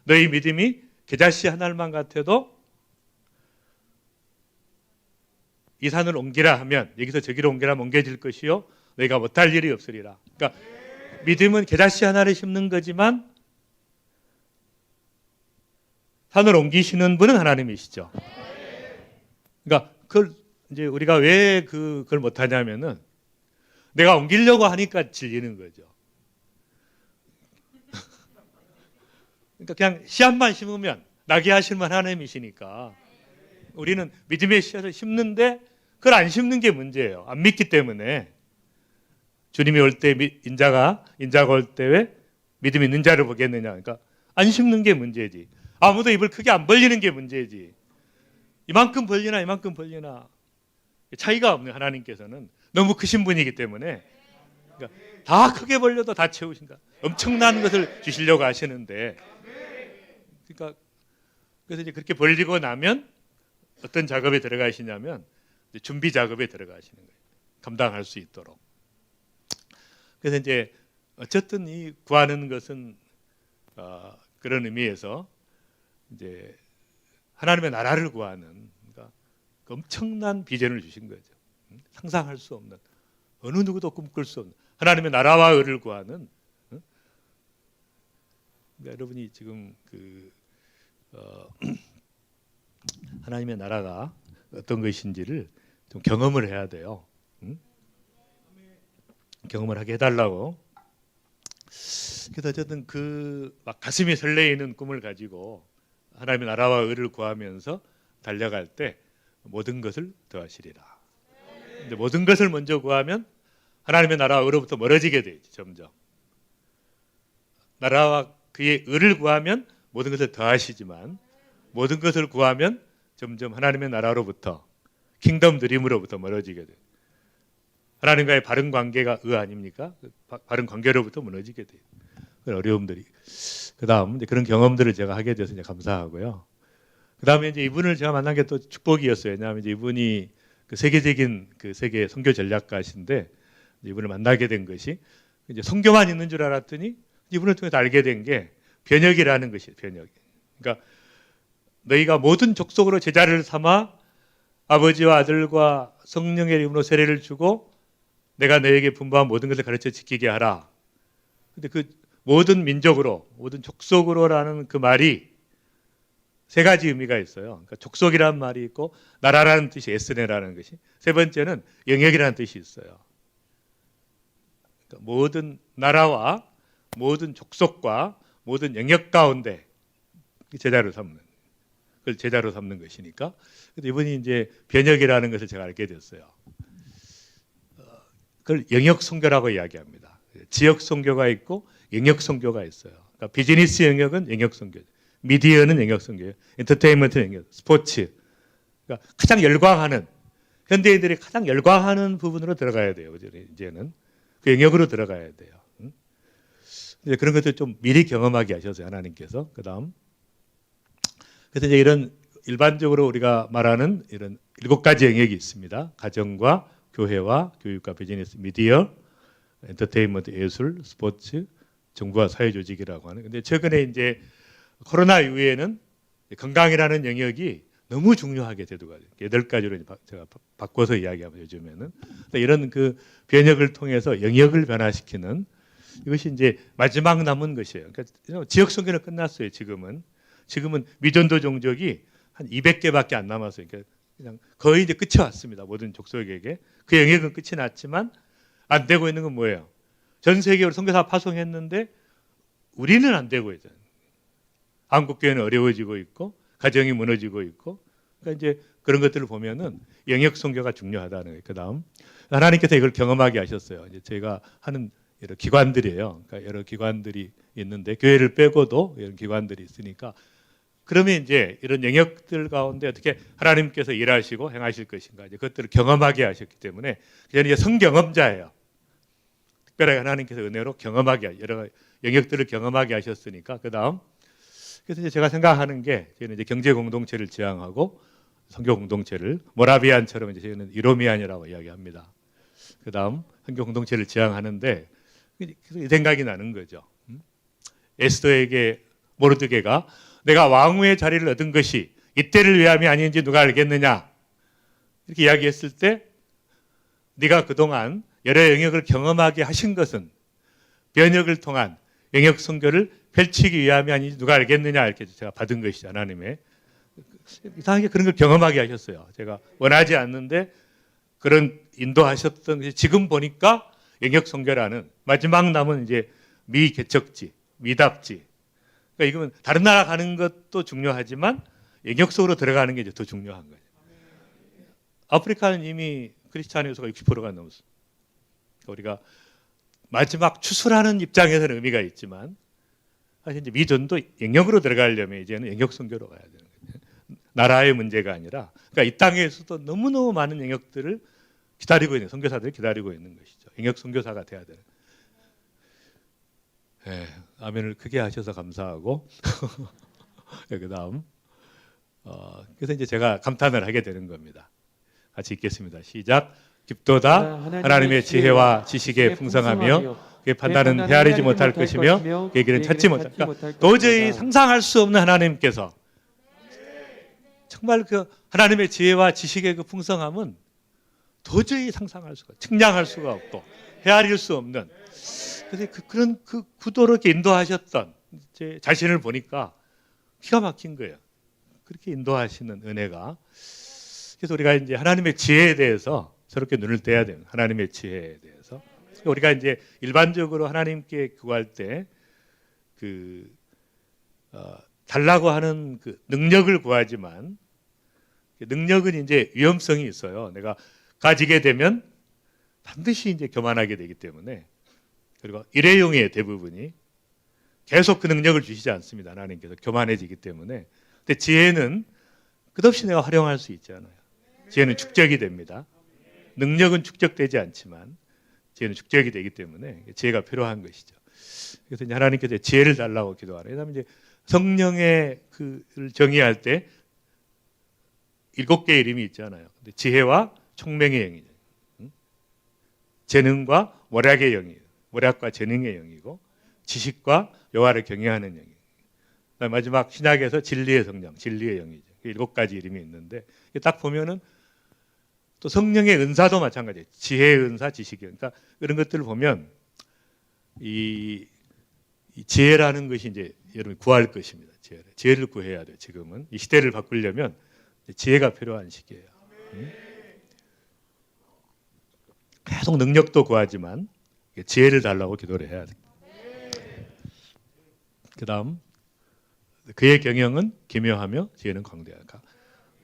너희 믿음이 겨자씨 한 알만 같아도 이 산을 옮기라 하면 여기서 저기로 옮기라 하면 옮겨질 것이요 너희가 못할 일이 없으리라. 그러니까 믿음은 겨자씨 하나를 심는 거지만 산을 옮기시는 분은 하나님이시죠. 그러니까 그걸 이제 우리가 왜 그걸 못하냐면은 내가 옮기려고 하니까 질리는 거죠. 그러니까 그냥 씨앗만 심으면 나게 하실만 하나님이시니까 우리는 믿음의 씨앗을 심는데 그걸 안 심는 게 문제예요. 안 믿기 때문에. 주님이 올 때 인자가 올 때 왜 믿음 있는 자를 보겠느냐. 그러니까 안 심는 게 문제지. 아무도 입을 크게 안 벌리는 게 문제지. 이만큼 벌리나 이만큼 벌리나 차이가 없는 하나님께서는 너무 크신 분이기 때문에 그러니까 다 크게 벌려도 다 채우신다. 엄청난 것을 주시려고 하시는데 그러니까 그래서 이제 그렇게 벌리고 나면 어떤 작업에 들어가시냐면 준비 작업에 들어가시는 거예요. 감당할 수 있도록. 그래서 이제 어쨌든 이 구하는 것은 그런 의미에서 이제 하나님의 나라를 구하는 그러니까 엄청난 비전을 주신 거죠. 상상할 수 없는 어느 누구도 꿈꿀 수 없는 하나님의 나라와 의를 구하는. 그러니까 여러분이 지금 하나님의 나라가 어떤 것인지를 좀 경험을 해야 돼요. 경험을 하게 해달라고. 그래서 어쨌든 막 가슴이 설레이는 꿈을 가지고 하나님의 나라와 의를 구하면서 달려갈 때 모든 것을 더하시리라. 근데 모든 것을 먼저 구하면 하나님의 나라와 의로부터 멀어지게 되죠. 점점. 나라와 그의 의를 구하면 모든 것을 더하시지만 모든 것을 구하면 점점 하나님의 나라로부터 킹덤 드림으로부터 멀어지게 돼요. 하나님과의 바른 관계가 의 아닙니까? 바른 관계로부터 무너지게 돼요. 그런 어려움들이. 그다음 이제 그런 경험들을 제가 하게 돼서 이제 감사하고요. 그다음에 이제 이분을 제가 만난 게 또 축복이었어요. 왜냐하면 이제 이분이 세계적인 세계 선교 전략가신데 이분을 만나게 된 것이 이제 선교만 있는 줄 알았더니 이분을 통해서 알게 된 게 변혁이라는 것이에요. 변혁. 그러니까 너희가 모든 족속으로 제자를 삼아 아버지와 아들과 성령의 이름으로 세례를 주고 내가 너에게 분부한 모든 것을 가르쳐 지키게 하라. 근데 그 모든 민족으로, 모든 족속으로라는 그 말이 세 가지 의미가 있어요. 그러니까 족속이라는 말이 있고 나라라는 뜻이 에스네라는 것이. 세 번째는 영역이라는 뜻이 있어요. 그러니까 모든 나라와 모든 족속과 모든 영역 가운데 제자로 삼는. 그걸 제자로 삼는 것이니까. 이분이 이제 변혁이라는 것을 제가 알게 됐어요. 그걸 영역 선교라고 이야기합니다. 지역 선교가 있고 영역 선교가 있어요. 그러니까 비즈니스 영역은 영역 선교, 미디어는 영역 선교예요. 엔터테인먼트는 영역, 스포츠. 그러니까 가장 열광하는 현대인들이 가장 열광하는 부분으로 들어가야 돼요. 이제는 그 영역으로 들어가야 돼요. 이제 그런 것들 좀 미리 경험하게 하셔서 하나님께서 그다음 그래서 이제 이런 일반적으로 우리가 말하는 이런 7가지 영역이 있습니다. 가정과 교회와 교육과 비즈니스, 미디어, 엔터테인먼트, 예술, 스포츠, 정부와 사회조직이라고 하는. 근데 최근에 이제 코로나 이후에는 건강이라는 영역이 너무 중요하게 대두가 돼요. 8가지로 제가 바꿔서 이야기하면 요즘에는 이런 변혁을 통해서 영역을 변화시키는 이것이 이제 마지막 남은 것이에요. 그러니까 지역 선교는 끝났어요. 지금은 미전도 종족이 한 200개밖에 안 남았어요. 그러니까 그냥 거의 이제 끝이 왔습니다. 모든 족속에게 그 영역은 끝이 났지만 안 되고 있는 건 뭐예요? 전 세계로 선교사 파송했는데 우리는 안 되고 있잖아요. 한국 교회는 어려워지고 있고 가정이 무너지고 있고 그러니까 이제 그런 것들을 보면은 영역 선교가 중요하다는 거예요. 그다음 하나님께서 이걸 경험하게 하셨어요. 이제 제가 하는 여러 기관들이에요. 그러니까 여러 기관들이 있는데 교회를 빼고도 이런 기관들이 있으니까 그러면 이제 이런 영역들 가운데 어떻게 하나님께서 일하시고 행하실 것인가 이제 그것들을 경험하게 하셨기 때문에 저는 이제 성경험자예요. 특별하게 하나님께서 은혜로 경험하게 여러 영역들을 경험하게 하셨으니까 그다음 그래서 이제 제가 생각하는 게 저는 이제 경제 공동체를 지향하고 선교 공동체를 모라비안처럼 이제 저희는 이로미안이라고 이야기합니다. 그다음 선교 공동체를 지향하는데 이 생각이 나는 거죠. 에스더에게 모르드게가 내가 왕후의 자리를 얻은 것이 이때를 위함이 아닌지 누가 알겠느냐 이렇게 이야기했을 때 네가 그동안 여러 영역을 경험하게 하신 것은 변혁을 통한 영역 선교를 펼치기 위함이 아닌지 누가 알겠느냐 이렇게 제가 받은 것이죠. 하나님의 이상하게 그런 걸 경험하게 하셨어요. 제가 원하지 않는데 그런 인도하셨던 것이 지금 보니까 영역 선교라는 마지막 남은 이제 미개척지, 미답지. 그러니까 이건 다른 나라 가는 것도 중요하지만 영역 속으로 들어가는 게 이제 더 중요한 거예요. 아프리카는 이미 크리스찬 요소가 60%가 넘었어요. 우리가 마지막 추수라는 입장에서는 의미가 있지만 사실 이제 미전도 영역으로 들어가려면 이제는 영역 선교로 가야 되는 거예요. 나라의 문제가 아니라 그러니까 이 땅에서도 너무너무 많은 영역들을 기다리고 있는 선교사들이 기다리고 있는 것이죠. 영역 선교사가 돼야 되는. 네, 아멘을 크게 하셔서 감사하고 그다음 그래서 이제 제가 감탄을 하게 되는 겁니다. 같이 읽겠습니다. 시작. 깊도다 하나님의 지혜와 지식에 풍성하며 그의 판단은 헤아리지 못할 것이며 그의 길은 찾지 못할 그러니까 도저히 상상할 수 없는 하나님께서 정말 그 하나님의 지혜와 지식의 그 풍성함은 도저히 상상할 수가 측량할 수가 없고 헤아릴 수 없는 그래서 그런 그 구도로 이렇게 인도하셨던 제 자신을 보니까 기가 막힌 거예요. 그렇게 인도하시는 은혜가 그래서 우리가 이제 하나님의 지혜에 대해서 새롭게 눈을 떼야 돼요. 하나님의 지혜에 대해서 우리가 이제 일반적으로 하나님께 구할 때 달라고 하는 그 능력을 구하지만 능력은 이제 위험성이 있어요. 내가 가지게 되면 반드시 이제 교만하게 되기 때문에 그리고 일회용의 대부분이 계속 그 능력을 주시지 않습니다. 하나님께서 교만해지기 때문에. 근데 지혜는 끝없이 내가 활용할 수 있잖아요. 지혜는 축적이 됩니다. 능력은 축적되지 않지만 지혜는 축적이 되기 때문에 지혜가 필요한 것이죠. 그래서 이제 하나님께서 지혜를 달라고 기도하는. 그다음에 이제 성령의 그를 정의할 때 7개의 이름이 있잖아요. 근데 지혜와 총명의 영이죠. 재능과 모략의 영이에요. 모략과 재능의 영이고 지식과 여호와를 경외하는 영이에요. 그다음에 마지막 신약에서 진리의 성령, 진리의 영이죠. 7가지 이름이 있는데 딱 보면은 또 성령의 은사도 마찬가지예요. 지혜의 은사, 지식의 은사. 그러니까 이런 것들을 보면 이 지혜라는 것이 이제 여러분이 구할 것입니다. 지혜를 구해야 돼요. 지금은 이 시대를 바꾸려면 지혜가 필요한 시기예요. 계속 능력도 구하지만 지혜를 달라고 기도를 해야 돼요. 그다음 그의 경영은 기묘하며 지혜는 광대하다.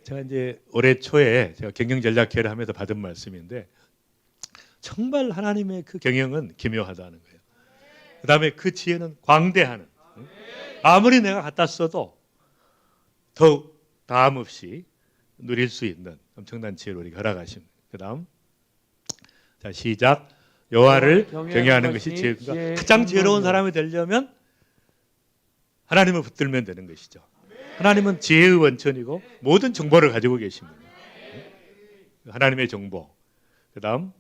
제가 이제 올해 초에 제가 경영 전략회를 하면서 받은 말씀인데 정말 하나님의 그 경영은 기묘하다는 거예요. 그다음에 그 지혜는 광대하는. 아무리 내가 갖다 써도 더욱 다함 없이 누릴 수 있는 엄청난 지혜를 우리가 허락하십니다. 그다음 자 시작. 여호와를 경외하는 것이 지혜. 그러니까 가장 지혜로운 사람이 되려면 하나님을 붙들면 되는 것이죠. 하나님은 지혜의 원천이고 모든 정보를 가지고 계십니다. 하나님의 정보. 그다음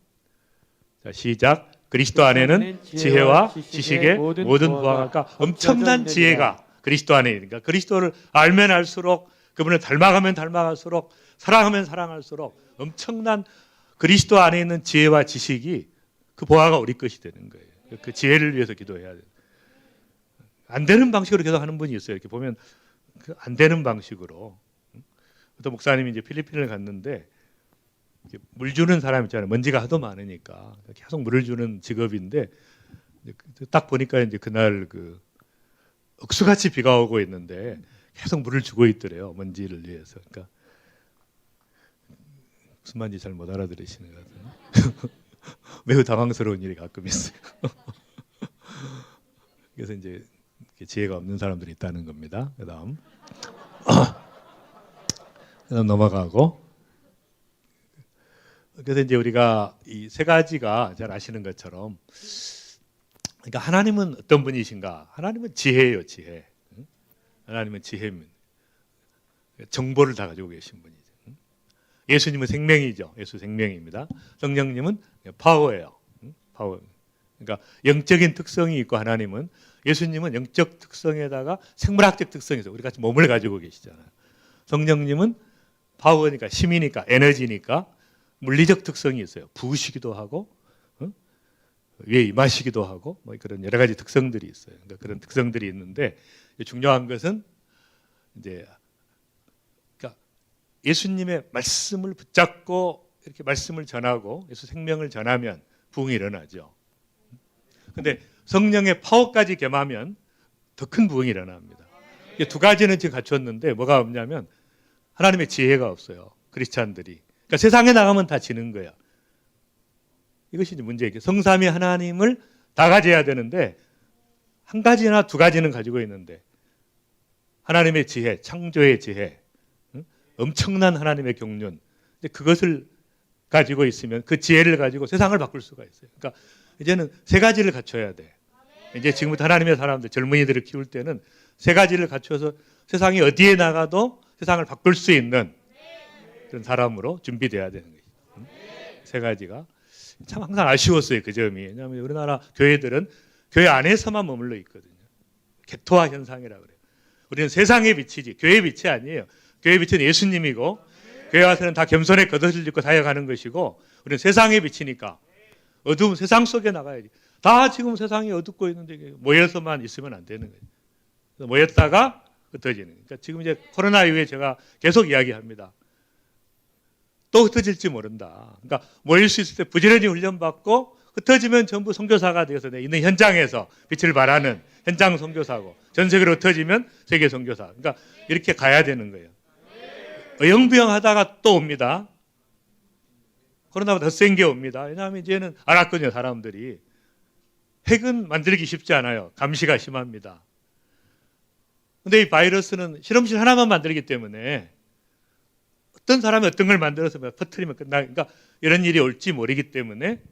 자 시작. 그리스도 안에는 지혜와 지식의 모든 부하가 엄청난 지혜가 그리스도 안에 있으니까 그리스도를 알면 알수록 그분을 닮아가면 닮아갈수록 사랑하면 사랑할수록 엄청난 그리스도 안에 있는 지혜와 지식이 그 보화가 우리 것이 되는 거예요. 그 지혜를 위해서 기도해야 돼요. 안 되는 방식으로 계속 하는 분이 있어요. 이렇게 보면 안 되는 방식으로 또 목사님이 이제 필리핀을 갔는데 물 주는 사람 있잖아요. 먼지가 하도 많으니까 계속 물을 주는 직업인데 딱 보니까 이제 그날 그 억수같이 비가 오고 있는데 계속 물을 주고 있더래요. 먼지를 위해서. 그러니까 무슨 말인지 잘 못 알아들으시는 것 같아요. 매우 당황스러운 일이 가끔 있어요. 그래서 이제 지혜가 없는 사람들이 있다는 겁니다. 그다음 넘어가고. 그래서 이제 우리가 이 세 가지가 잘 아시는 것처럼, 그러니까 하나님은 어떤 분이신가? 하나님은 지혜예요, 지혜. 하나님은 지혜입니다. 정보를 다 가지고 계신 분이죠. 예수님은 생명이죠. 예수 생명입니다. 성령님은 파워예요. 파워. 그러니까 영적인 특성이 있고, 하나님은, 예수님은 영적 특성에다가 생물학적 특성이 있어요. 우리 같이 몸을 가지고 계시잖아요. 성령님은 파워니까, 힘이니까, 에너지니까 물리적 특성이 있어요. 부으시기도 하고, 위에 임하시기도 하고, 뭐 그런 여러 가지 특성들이 있어요. 그러니까 그런 특성들이 있는데, 중요한 것은 이제 그러니까 예수님의 말씀을 붙잡고 이렇게 말씀을 전하고 예수 생명을 전하면 부흥이 일어나죠. 근데 성령의 파워까지 겸하면 더 큰 부흥이 일어납니다. 이 두 가지는 지금 갖췄는데 뭐가 없냐면 하나님의 지혜가 없어요. 크리스찬들이. 그러니까 세상에 나가면 다 지는 거야. 이것이 이제 문제예요. 성삼위 하나님을 다 가져야 되는데 한 가지나 두 가지는 가지고 있는데, 하나님의 지혜, 창조의 지혜, 엄청난 하나님의 경륜, 그것을 가지고 있으면 그 지혜를 가지고 세상을 바꿀 수가 있어요. 그러니까 이제는 세 가지를 갖춰야 돼. 이제 지금부터 하나님의 사람들, 젊은이들을 키울 때는 세 가지를 갖춰서 세상이 어디에 나가도 세상을 바꿀 수 있는 그런 사람으로 준비돼야 되는 거예요. 세 가지가 참 항상 아쉬웠어요, 그 점이. 왜냐하면 우리나라 교회들은 교회 안에서만 머물러 있거든요. 객토화 현상이라고 그래요. 우리는 세상의 빛이지 교회의 빛이 아니에요. 교회의 빛은 예수님이고, 교회 와서는 다 겸손에 겉옷을 입고 사역하는 것이고, 우리는 세상의 빛이니까 어두운 세상 속에 나가야지. 다 지금 세상이 어둡고 있는데 모여서만 있으면 안 되는 거예요. 모였다가 흩어지는. 그러니까 지금 이제 코로나 이후에 제가 계속 이야기합니다. 또 흩어질지 모른다. 그러니까 모일 수 있을 때 부지런히 훈련받고, 흩어지면 전부 선교사가 되어서 있는 현장에서 빛을 발하는 현장 선교사고, 전 세계로 흩어지면 세계 선교사. 그러니까 이렇게 가야 되는 거예요. 어영부영 하다가 또 옵니다. 코로나보다 더 센 게 옵니다. 왜냐하면 이제는 알았거든요, 사람들이. 핵은 만들기 쉽지 않아요. 감시가 심합니다. 근데 이 바이러스는 실험실 하나만 만들기 때문에 어떤 사람이 어떤 걸 만들어서 퍼뜨리면 끝나. 그러니까 이런 일이 올지 모르기 때문에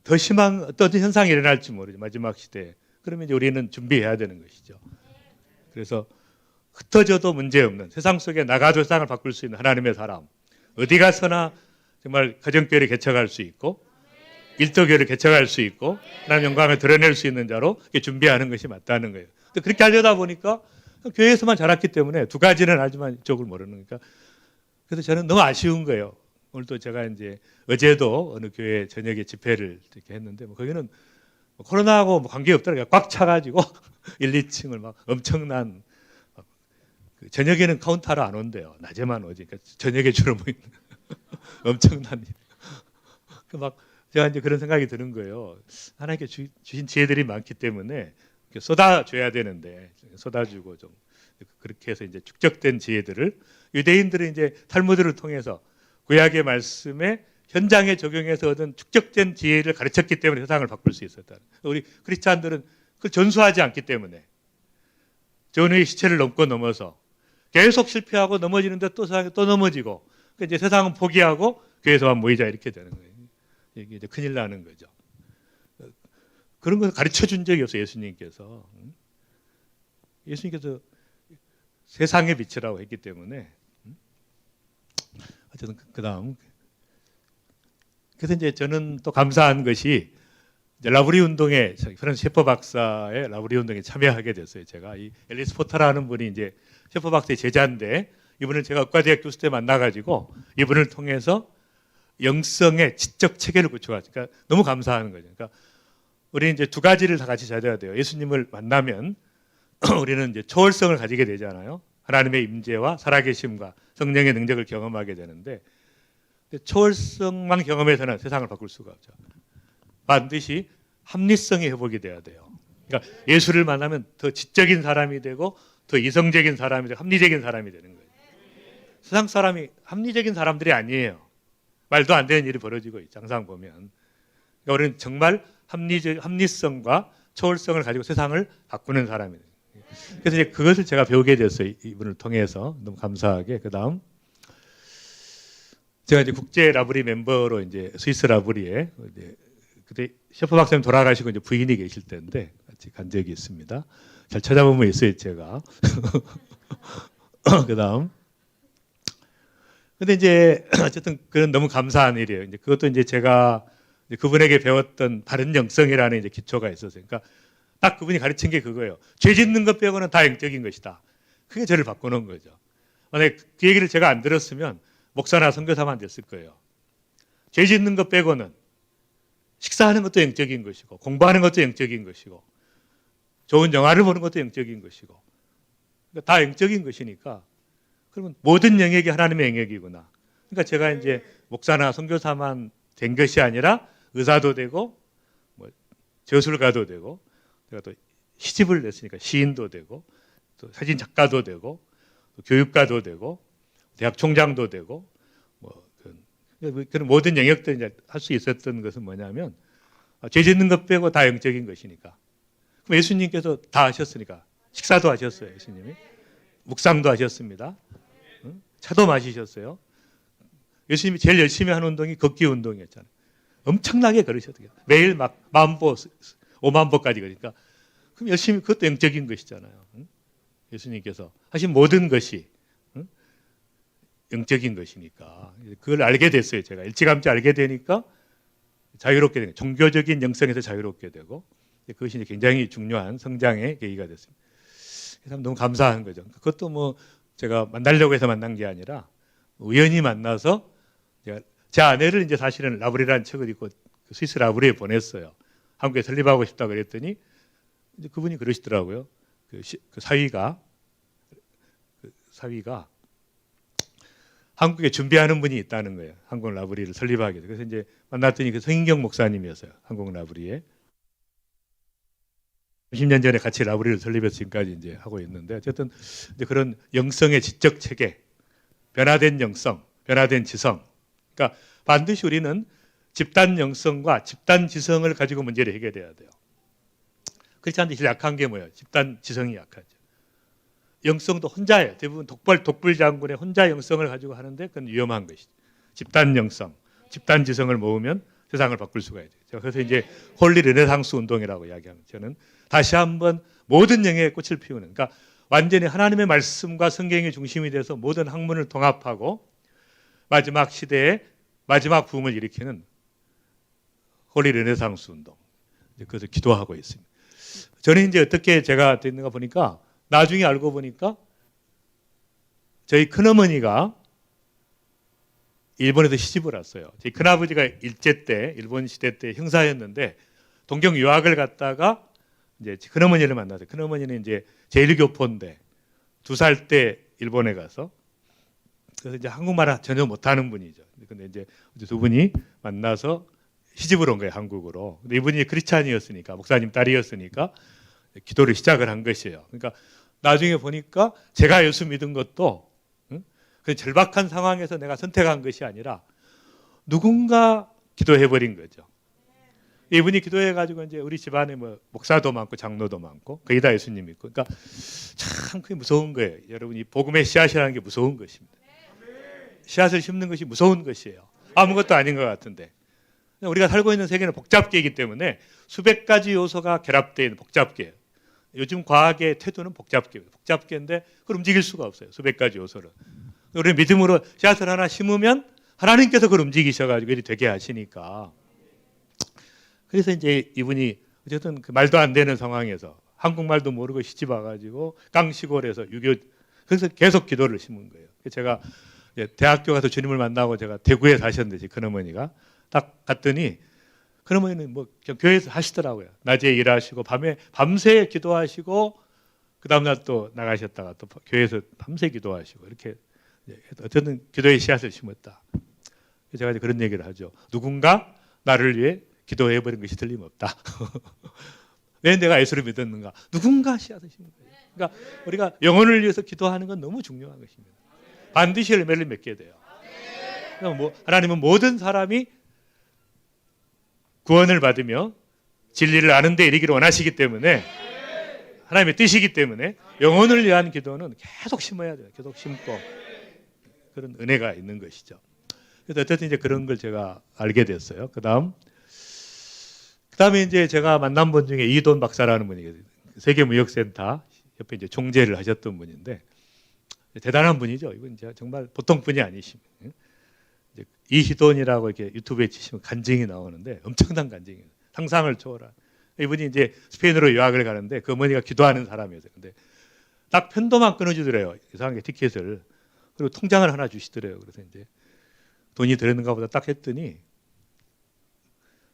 더 심한 어떤 현상이 일어날지 모르죠, 마지막 시대에. 그러면 이제 우리는 준비해야 되는 것이죠. 그래서 흩어져도 문제없는, 세상 속에 나가도 세상을 바꿀 수 있는 하나님의 사람, 어디 가서나 정말 가정교회를 개척할 수 있고 일터교회를 개척할 수 있고 하나님 영광을 드러낼 수 있는 자로 준비하는 것이 맞다는 거예요. 근데 그렇게 하려다 보니까 교회에서만 자랐기 때문에 두 가지는 알지만 이쪽을 모르는 거니까. 그래서 저는 너무 아쉬운 거예요. 오늘도 제가 이제 어제도 어느 교회 저녁에 집회를 이렇게 했는데, 뭐 거기는 코로나하고 뭐 관계없더라고요. 꽉 차가지고 1, 2층을 막 엄청난, 저녁에는 카운터로 안 온대요. 낮에만 오지. 그러니까 저녁에 주로 모이는 엄청난 일. 막 제가 이제 그런 생각이 드는 거예요. 하나님께 주신 지혜들이 많기 때문에 쏟아줘야 되는데 쏟아주고, 좀 그렇게 해서 이제 축적된 지혜들을 유대인들은 이제 탈무드를 통해서 구약의 말씀에 현장에 적용해서 얻은 축적된 지혜를 가르쳤기 때문에 세상을 바꿀 수 있었다. 우리 크리스찬들은 그걸 전수하지 않기 때문에 전의 시체를 넘고 넘어서 계속 실패하고 넘어지는데 또 세상에 또 넘어지고, 그러니까 이제 세상은 포기하고 교회에서만 모이자 이렇게 되는 거예요. 이게 이제 큰일 나는 거죠. 그런 걸 가르쳐 준 적이 없어요, 예수님께서. 예수님께서 세상의 빛이라고 했기 때문에. 어쨌든 그다음, 그래서 이제 저는 또 감사한 것이 이제 라브리 운동에, 프란스 셰퍼 박사의 라브리 운동에 참여하게 됐어요. 제가 이 앨리스 포터라는 분이 이제 셰퍼 박사의 제자인데, 이분을 제가 의과대학 교수 때 만나가지고 이분을 통해서 영성의 지적 체계를 구축하죠. 그러니까 너무 감사하는 거죠. 그러니까 우리는 이제 두 가지를 다 같이 찾아야 돼요. 예수님을 만나면 우리는 이제 초월성을 가지게 되잖아요. 하나님의 임재와 살아계심과 성령의 능력을 경험하게 되는데 초월성만 경험해서는 세상을 바꿀 수가 없죠. 반드시 합리성의 회복이 돼야 돼요. 그러니까 예수를 만나면 더 지적인 사람이 되고 더 이성적인 사람이 되고 합리적인 사람이 되는 거예요. 세상 사람이 합리적인 사람들이 아니에요. 말도 안 되는 일이 벌어지고 있죠. 항상 보면. 그러니까 우리는 정말 합리성과 초월성을 가지고 세상을 바꾸는 사람이에요. 그래서 이제 그것을 제가 배우게 됐어요. 이분을 통해서 너무 감사하게. 그 다음 제가 이제 국제 라브리 멤버로 이제 스위스 라브리에 이제 그때 셰프 박사님 돌아가시고 이제 부인이 계실 때인데 같이 간 적이 있습니다. 잘 찾아보면 있어요, 제가. 그 다음. 근데 이제 어쨌든 그런 너무 감사한 일이에요. 이제 그것도 이제 제가 이제 그분에게 배웠던 바른 영성이라는 이제 기초가 있었어요. 그러니까 딱 그분이 가르친 게 그거예요. 죄 짓는 것 빼고는 다 영적인 것이다. 그게 저를 바꾸는 거죠. 만약에 그 얘기를 제가 안 들었으면 목사나 선교사만 됐을 거예요. 죄 짓는 것 빼고는 식사하는 것도 영적인 것이고 공부하는 것도 영적인 것이고 좋은 영화를 보는 것도 영적인 것이고 그러니까 다 영적인 것이니까 그러면 모든 영역이 하나님의 영역이구나. 그러니까 제가 이제 목사나 선교사만 된 것이 아니라 의사도 되고 뭐 저술가도 되고 제가 또 시집을 냈으니까 시인도 되고 또 사진 작가도 되고 또 교육가도 되고 대학 총장도 되고 뭐 그런 모든 영역들 이제 할 수 있었던 것은 뭐냐면 죄 짓는 것 빼고 다 영적인 것이니까. 그럼 예수님께서 다 하셨으니까 식사도 하셨어요. 예수님이 묵상도 하셨습니다. 차도 마시셨어요. 예수님이 제일 열심히 하는 운동이 걷기 운동이었잖아요. 엄청나게 걸으셨어요. 매일 막 10,000보, 50,000보까지 그러니까 그럼 열심히 그것도 영적인 것이잖아요. 예수님께서 하신 모든 것이 영적인 것이니까 그걸 알게 됐어요. 제가 일찌감치 알게 되니까 자유롭게 되는 종교적인 영성에서 자유롭게 되고 그것이 이제 굉장히 중요한 성장의 계기가 됐습니다. 그래서 너무 감사한 거죠. 그것도 뭐 제가 만나려고 해서 만난 게 아니라 우연히 만나서 제 아내를 이제 사실은 라브리라는 책을 읽고 스위스 라브리에 보냈어요. 한국에 설립하고 싶다 그랬더니 이제 그분이 그러시더라고요. 그 사위가 한국에 준비하는 분이 있다는 거예요. 한국 라브리를 설립하기 위해서. 그래서 이제 만났더니 그 성인경 목사님이었어요. 한국 라브리에. 30년 전에 같이 라브리를 설립해서 지금까지 이제 하고 있는데 어쨌든 이제 그런 영성의 지적 체계, 변화된 영성, 변화된 지성. 그러니까 반드시 우리는 집단 영성과 집단 지성을 가지고 문제를 해결해야 돼요. 그렇지 않은데 제일 약한 게 뭐예요? 집단 지성이 약하죠. 영성도 혼자예요. 대부분 독불 장군의 혼자 영성을 가지고 하는데 그건 위험한 것이죠. 집단 영성, 집단 지성을 모으면 세상을 바꿀 수가 있죠. 그래서 이제 홀리 르네상스 운동이라고 이야기합니다. 저는 다시 한번 모든 영역에 꽃을 피우는, 그러니까 완전히 하나님의 말씀과 성경이 중심이 돼서 모든 학문을 통합하고 마지막 시대에 마지막 부흥을 일으키는 홀리 르네상스 운동. 그래서 기도하고 있습니다. 저는 이제 어떻게 제가 됐는가 보니까 나중에 알고 보니까 저희 큰어머니가 일본에서 시집을 왔어요. 저희 큰아버지가 일제 때 일본 시대 때 형사였는데 동경 유학을 갔다가 이제 큰어머니를 만나서 큰어머니는 이제 제1교포인데 2살 때 일본에 가서 그래서 이제 한국말을 전혀 못하는 분이죠. 근데 이제 두 분이 만나서 시집을 온 거예요, 한국으로. 근데 이분이 크리스찬이었으니까 목사님 딸이었으니까 기도를 시작을 한 것이에요. 그러니까 나중에 보니까 제가 예수 믿은 것도 그 절박한 상황에서 내가 선택한 것이 아니라 누군가 기도해버린 거죠. 이분이 기도해가지고 이제 우리 집안에 뭐 목사도 많고 장로도 많고 거의 다 예수님 믿고, 그러니까 참 그게 무서운 거예요. 여러분, 이 복음의 씨앗이라는 게 무서운 것입니다. 씨앗을 심는 것이 무서운 것이에요. 아무것도 아닌 것 같은데 우리가 살고 있는 세계는 복잡계이기 때문에 수백 가지 요소가 결합되어 있는 복잡계예요. 요즘 과학의 태도는 복잡계입니다. 복잡계인데 그걸 움직일 수가 없어요. 수백 가지 요소를. 우리 믿음으로 씨앗을 하나 심으면 하나님께서 그걸 움직이셔가지고 일이 되게 하시니까. 그래서 이제 이분이 어쨌든 그 말도 안 되는 상황에서 한국말도 모르고 시집 와가지고 깡시골에서 그래서 계속 기도를 심은 거예요. 제가 대학교 가서 주님을 만나고 제가 대구에 사셨는데 큰어머니가 딱 갔더니 큰어머니는 뭐 교회에서 하시더라고요. 낮에 일하시고 밤새 기도하시고 그 다음날 또 나가셨다가 또 교회에서 밤새 기도하시고 이렇게 어쨌든 기도의 씨앗을 심었다. 제가 이제 그런 얘기를 하죠. 누군가 나를 위해 기도해 버린 것이 틀림없다. 왜 내가 예수를 믿었는가? 누군가 씨앗을 심은 거예요. 그러니까 우리가 영혼을 위해서 기도하는 건 너무 중요한 것입니다. 반드시 열매를 맺게 돼요. 하나님은 모든 사람이 구원을 받으며 진리를 아는 데 이르기를 원하시기 때문에, 하나님의 뜻이기 때문에 영혼을 위한 기도는 계속 심어야 돼요. 계속 심고, 그런 은혜가 있는 것이죠. 그래서 어쨌든 이제 그런 걸 제가 알게 됐어요. 그다음에 이제 제가 만난 분 중에 이돈 박사라는 분이 세계무역센터 옆에 이제 총재를 하셨던 분인데, 대단한 분이죠. 이분 이제 정말 보통 분이 아니십니다. 이희돈이라고 이렇게 유튜브에 치시면 간증이 나오는데 엄청난 간증이에요. 상상을 초월한. 이분이 이제 스페인으로 유학을 가는데 그 어머니가 기도하는 사람이었어요. 근데 딱 편도만 끊어주더래요. 이상하게 티켓을. 그리고 통장을 하나 주시더래요. 그래서 이제 돈이 들었는가 보다 딱 했더니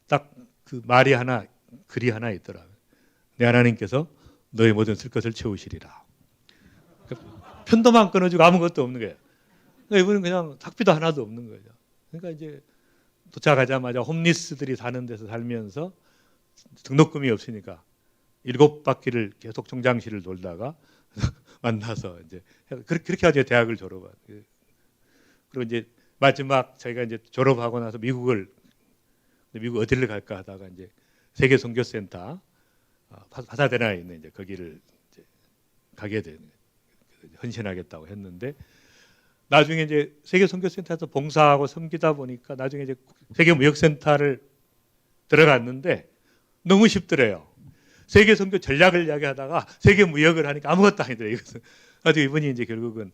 딱 그 말이 하나, 글이 하나 있더라고요. 내 하나님께서 너의 모든 쓸 것을 채우시리라. 그러니까 편도만 끊어주고 아무것도 없는 거예요. 그러니까 이분은 그냥 학비도 하나도 없는 거죠. 그러니까 이제 도착하자마자 홈리스들이 사는 데서 살면서 등록금이 없으니까 7바퀴를 계속 총장실을 돌다가 만나서 이제 그렇게 해서 대학을 졸업한. 그리고 이제 마지막 자기가 이제 졸업하고 나서 미국 어디를 갈까 하다가 이제 세계 선교센터 파사데나에 있는 이제 거기를 이제 가게 된, 헌신하겠다고 했는데, 나중에 이제 세계 선교센터에서 봉사하고 섬기다 보니까 나중에 이제 세계 무역센터를 들어갔는데 너무 쉽더래요. 세계 선교 전략을 이야기하다가 세계 무역을 하니까 아무것도 아니더래요. 이것은 아주 이분이 이제 결국은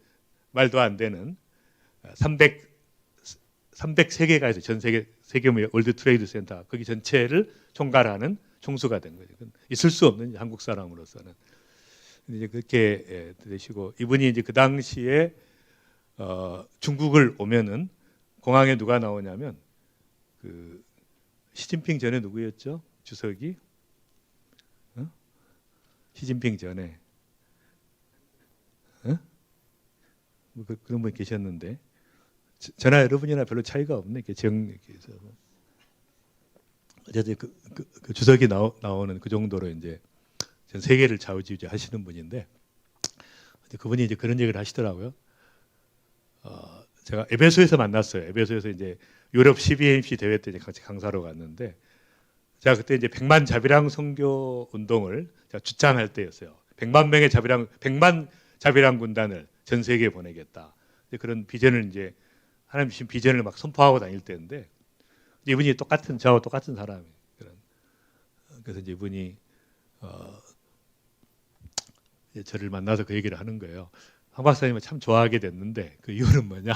말도 안 되는 303개가에서 전 세계 무역 월드 트레이드 센터 거기 전체를 총괄하는 총수가 된 거죠. 있을 수 없는 한국 사람으로서는. 이제 그렇게 되시고, 이분이 이제 그 당시에 중국을 오면은 공항에 누가 나오냐면 그 시진핑 전에 누구였죠? 주석이? 시진핑 전에 뭐 그런 분 계셨는데, 저나 여러분이나 별로 차이가 없네. 지역에서 어쨌든 그 주석이 나오는 그 정도로 이제 전 세계를 좌우지우지 하시는 분인데, 그분이 이제 그런 얘기를 하시더라고요. 제가 에베소에서 만났어요. 에베소에서 이제 유럽 CBMC 대회 때 이제 같이 강사로 갔는데, 제가 그때 이제 100만 자비랑 선교 운동을 제가 주창할 때였어요. 100만 자비랑 군단을 전 세계에 보내겠다. 그런 비전을 이제 하나님 주신 비전을 막 선포하고 다닐 때인데, 이분이 저하고 똑같은 사람이에요. 그래서 이제 이분이 저를 만나서 그 얘기를 하는 거예요. 황 박사님을 참 좋아하게 됐는데 그 이유는 뭐냐?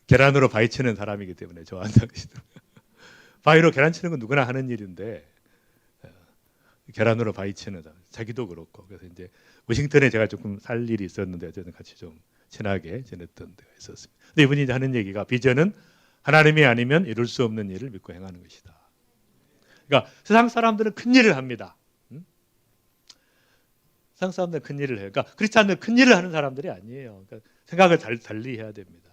계란으로 바위 치는 사람이기 때문에 좋아한다고 하시더라고요. 바위로 계란 치는 건 누구나 하는 일인데, 계란으로 바위 치는 사람, 자기도 그렇고. 그래서 이제 워싱턴에 제가 조금 살 일이 있었는데 어쨌든 같이 좀 친하게 지냈던 데가 있었습니다. 근데 이분이 이제 하는 얘기가, 비전은 하나님이 아니면 이룰 수 없는 일을 믿고 행하는 것이다. 그러니까 세상 사람들은 큰 일을 합니다. 세상 사람들은 큰 일을 해요. 그러니까 크리스찬들은 큰 일을 하는 사람들이 아니에요. 그러니까 생각을 달리 해야 됩니다.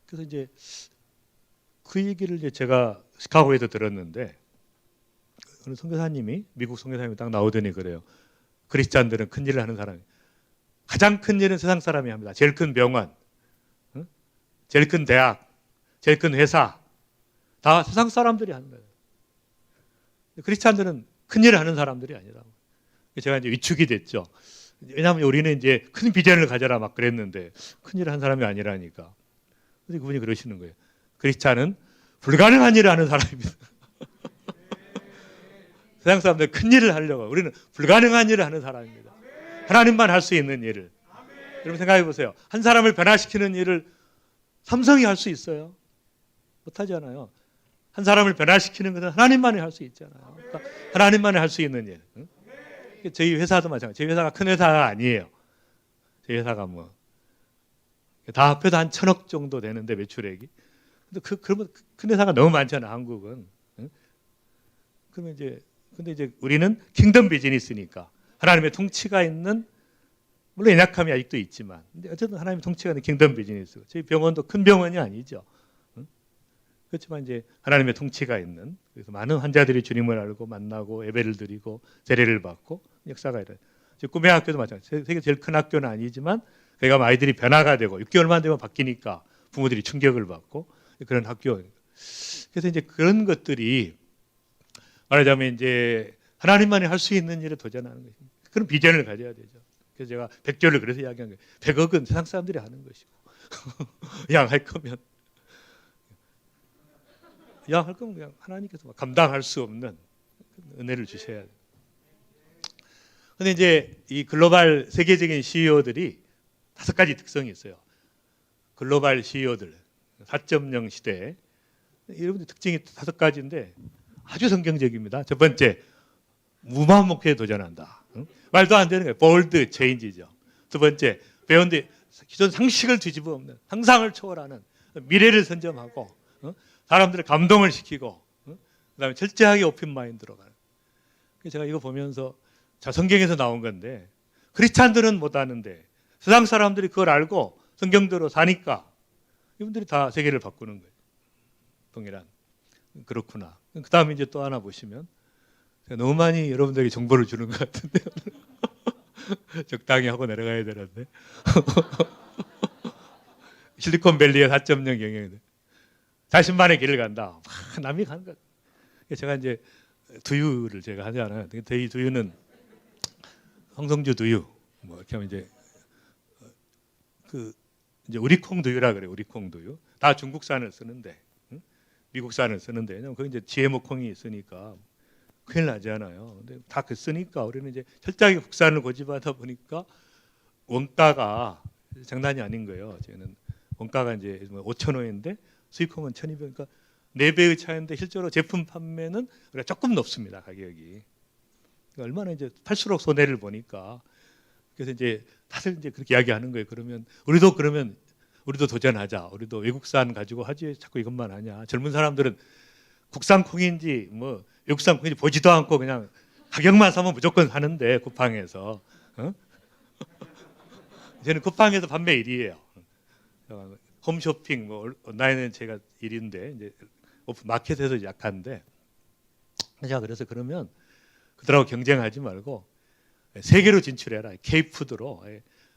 그래서 이제 그 얘기를 이제 제가 시카고에서 들었는데, 어느 선교사님이, 미국 선교사님이 딱 나오더니 그래요. 크리스찬들은 큰 일을 하는 사람이, 가장 큰 일은 세상 사람이 합니다. 제일 큰 병원, 제일 큰 대학, 제일 큰 회사, 다 세상 사람들이 하는 거예요. 크리스찬들은 큰 일을 하는 사람들이 아니라고. 제가 이제 위축이 됐죠. 왜냐하면 우리는 이제 큰 비전을 가져라 막 그랬는데 큰 일을 한 사람이 아니라니까. 그래서 그분이 그러시는 거예요. 크리스찬은 불가능한 일을 하는 사람입니다. 세상 사람들 큰 일을 하려고, 우리는 불가능한 일을 하는 사람입니다. 하나님만 할 수 있는 일을. 여러분 생각해 보세요. 한 사람을 변화시키는 일을 삼성이 할 수 있어요? 못하잖아요. 한 사람을 변화시키는 것은 하나님만이 할 수 있잖아요. 그러니까 하나님만이 할 수 있는 일. 저희 회사도 마찬가지. 저희 회사가 큰 회사가 아니에요. 저희 회사가 뭐 다 합해도 한 1,000억 정도 되는데 매출액이. 그러면 큰 회사가 너무 많잖아요, 한국은. 그러면 이제 근데 이제 우리는 킹덤 비즈니스니까 하나님의 통치가 있는 물론 연약함이 아직도 있지만, 근데 어쨌든 하나님의 통치가 있는 킹덤 비즈니스. 저희 병원도 큰 병원이 아니죠. 그렇지만 이제 하나님의 통치가 있는, 그래서 많은 환자들이 주님을 알고 만나고 예배를 드리고 세례를 받고 역사가 일어나요. 꿈의 학교도 마찬가지예요. 세계 제일 큰 학교는 아니지만 거기 가면 아이들이 변화가 되고 6개월만 되면 바뀌니까 부모들이 충격을 받고 그런 학교. 그래서 이제 그런 것들이 말하자면 이제 하나님만이 할 수 있는 일에 도전하는 것입니다. 그런 비전을 가져야 되죠. 그래서 제가 100조를 그래서 이야기한 거예요. 100억은 세상 사람들이 하는 것이고 양할 거면 그냥 하나님께서 감당할 수 없는 은혜를 주셔야 돼요. 그런데 이제 이 글로벌 세계적인 CEO들이 5가지 특성이 있어요. 글로벌 CEO들 4.0 시대에 여러분들 특징이 5가지인데 아주 성경적입니다. 첫 번째, 무모한 목표에 도전한다. 말도 안 되는 거예요. 볼드 체인지죠. 두 번째, 베온드 기존 상식을 뒤집어 엎는, 상상을 초월하는 미래를 선점하고 사람들을 감동을 시키고 그다음에 철저하게 오픈 마인드로 가는. 제가 이거 보면서 자, 성경에서 나온 건데 크리스찬들은 못하는데 세상 사람들이 그걸 알고 성경대로 사니까 이분들이 다 세계를 바꾸는 거예요. 동일한. 그렇구나. 그 다음에 이제 또 하나 보시면 제가 너무 많이 여러분들에게 정보를 주는 것 같은데 적당히 하고 내려가야 되는데 실리콘밸리의 4.0 경영인데 자신만의 길을 간다. 남이 가는 것. 제가 이제 두유를 제가 하잖아요. 이 두유는 황성주 두유, 뭐 이렇게 하면 이제 이제 우리콩 두유라 그래요. 우리콩 두유. 다 중국산을 쓰는데, 미국산을 쓰는데, 왜냐면 거기 이제 GMO 콩이 있으니까 큰일 나잖아요. 근데 다 그 쓰니까 우리는 이제 철저하게 국산을 고집하다 보니까 원가가 장난이 아닌 거예요. 저희는 원가가 이제 5,000원인데 수입콩은 1,200원. 그러니까 4배의 차이인데 실제로 제품 판매는 우리가 조금 높습니다. 가격이. 그러니까 얼마나 이제 팔수록 손해를 보니까 그래서 이제 다들 이제 그렇게 이야기하는 거예요. 그러면 우리도 도전하자. 우리도 외국산 가지고 하지 자꾸 이것만 하냐. 젊은 사람들은 국산 콩인지 뭐 외국산 콩인지 보지도 않고 그냥 가격만 사면 무조건 사는데 쿠팡에서. 저는 쿠팡에서 판매 1위예요. 홈쇼핑 뭐 온라인은 제가 1위인데 이제 오픈 마켓에서 약한데. 제가 그래서 그러면 그들하고 경쟁하지 말고 세계로 진출해라. K푸드로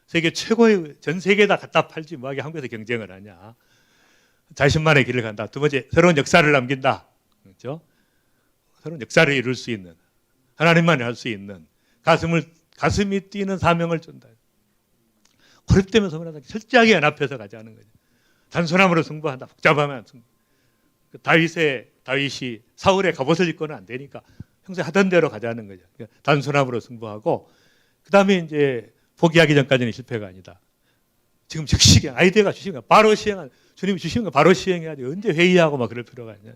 세계 최고의 전 세계에다 갖다 팔지 뭐하게 한국에서 경쟁을 하냐. 자신만의 길을 간다. 두 번째, 새로운 역사를 남긴다. 그렇죠? 새로운 역사를 이룰 수 있는 하나님만이 할 수 있는 가슴이 뛰는 사명을 준다. 고립되면 소문나다. 철저하게 연합해서 가자는 거죠. 단순함으로 승부한다. 복잡하면 승부. 다윗이 사울의 갑옷을 입고는 안 되니까 평소에 하던 대로 가자는 거죠. 그러니까 단순함으로 승부하고 그 다음에 이제 포기하기 전까지는 실패가 아니다. 지금 즉시 아이디어가 주신 거 바로 시행한 주님이 주신 거 바로 시행해야지. 언제 회의하고 막 그럴 필요가 있냐.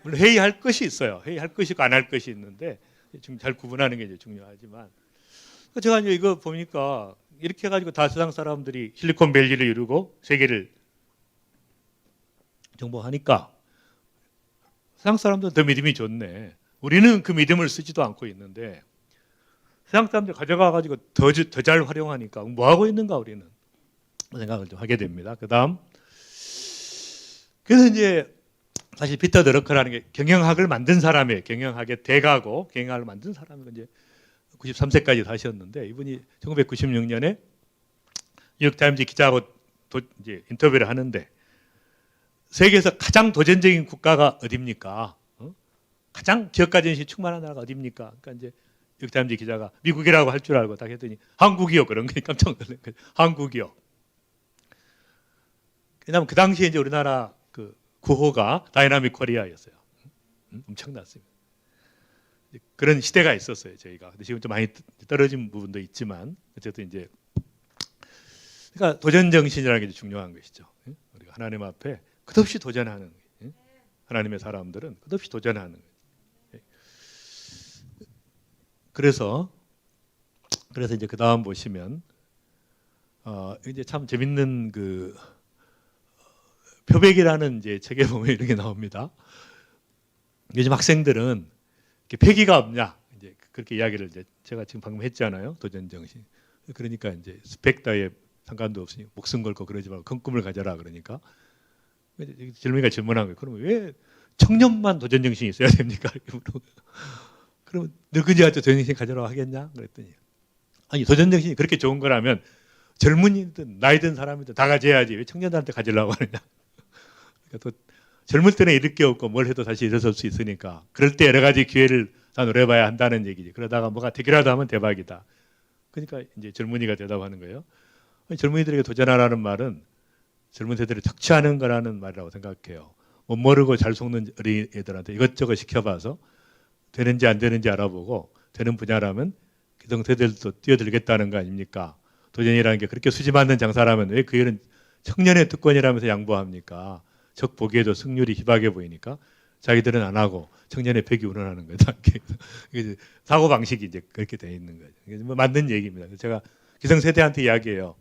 물론 회의할 것이 있어요. 회의할 것이 있고 안 할 것이 있는데 지금 잘 구분하는 게 이제 중요하지만 제가 이제 이거 보니까 이렇게 해가지고 다 세상 사람들이 실리콘밸리를 이루고 세계를 정복하니까 세상 사람들은 더 믿음이 좋네. 우리는 그 믿음을 쓰지도 않고 있는데 세상 사람들 가져가가지고 더 잘 활용하니까 뭐 하고 있는가 우리는 생각을 좀 하게 됩니다. 그다음 그래서 이제 사실 피터 드러커라는 게 경영학을 만든 사람이에요. 경영학의 대가고 경영학을 만든 사람이 이제 93세까지 사셨는데 이분이 1996년에 뉴욕타임즈 기자하고 이제 인터뷰를 하는데 세계에서 가장 도전적인 국가가 어디입니까? 가장 기업가 정신이 충만한 나라가 어디입니까? 그러니까 이제 뉴욕타임즈 기자가 미국이라고 할 줄 알고 딱 했더니 한국이요 그런 거 깜짝 놀란 거예요. 한국이요. 왜냐하면 그 당시에 이제 우리나라 그 구호가 다이나믹 코리아였어요. 엄청났습니다. 그런 시대가 있었어요 저희가. 근데 지금 좀 많이 떨어진 부분도 있지만 어쨌든 이제 그러니까 도전 정신이라는 게 중요한 것이죠. 우리가 하나님 앞에 끝없이 도전하는 거예요. 하나님의 사람들은 끝없이 도전하는 거예요. 그래서 이제 그 다음 보시면 이제 참 재밌는 그 표백이라는 이제 책에 보면 이런 게 나옵니다. 요즘 학생들은 이렇게 패기가 없냐 이제 그렇게 이야기를 이제 제가 지금 방금 했잖아요. 도전 정신. 그러니까 이제 스펙 따위에 상관도 없으니 목숨 걸고 그러지 말고 큰 꿈을 가져라 그러니까 젊은이가 질문한 거예요. 그러면 왜 청년만 도전 정신이 있어야 됩니까? 그러면 늙은이한테 도전 정신 가져라 하겠냐? 그랬더니 아니 도전 정신이 그렇게 좋은 거라면 젊은이든 나이 든 사람이든 다 가져야지 왜 청년들한테 가지려고 하느냐? 그러니까 또 젊을 때는 잃을 게 없고 뭘 해도 다시 일어설 수 있으니까 그럴 때 여러 가지 기회를 다 노려봐야 한다는 얘기지. 그러다가 뭐가 되기라도 하면 대박이다. 그러니까 이제 젊은이가 대답하는 거예요. 젊은이들에게 도전하라는 말은 젊은 세대를 착취하는 거라는 말이라고 생각해요. 못 모르고 잘 속는 어린이들한테 이것저것 시켜봐서 되는지 안 되는지 알아보고 되는 분야라면 기성세대들도 뛰어들겠다는 거 아닙니까? 도전이라는 게 그렇게 수지맞는 장사라면 왜 그 일은 청년의 특권이라면서 양보합니까? 적 보기에도 승률이 희박해 보이니까 자기들은 안 하고 청년의 벽이 우러나는 거다. 이게 사고 방식이 이제 그렇게 돼 있는 거죠. 이게 뭐 맞는 얘기입니다. 제가 기성세대한테 이야기해요.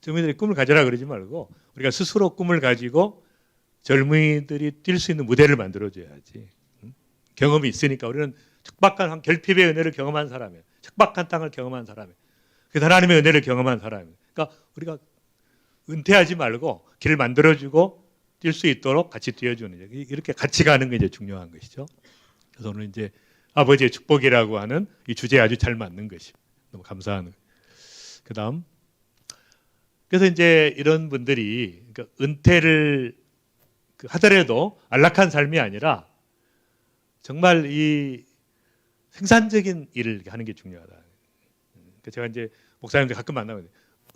젊은이들이 꿈을 가져라 그러지 말고 우리가 스스로 꿈을 가지고 젊은이들이 뛸 수 있는 무대를 만들어줘야지. 경험이 있으니까 우리는 척박한 한 결핍의 은혜를 경험한 사람이에요. 척박한 땅을 경험한 사람이에요. 그 하나님의 은혜를 경험한 사람이에요. 그러니까 우리가 은퇴하지 말고 길을 만들어주고 뛸 수 있도록 같이 뛰어주는 이렇게 같이 가는 게 이제 중요한 것이죠. 그래서 오늘 이제 아버지의 축복이라고 하는 이 주제에 아주 잘 맞는 것이 너무 감사한. 그다음 그래서 이제 이런 분들이 그러니까 은퇴를 하더라도 안락한 삶이 아니라 정말 이 생산적인 일을 하는 게 중요하다. 그러니까 제가 이제 목사님들 가끔 만나면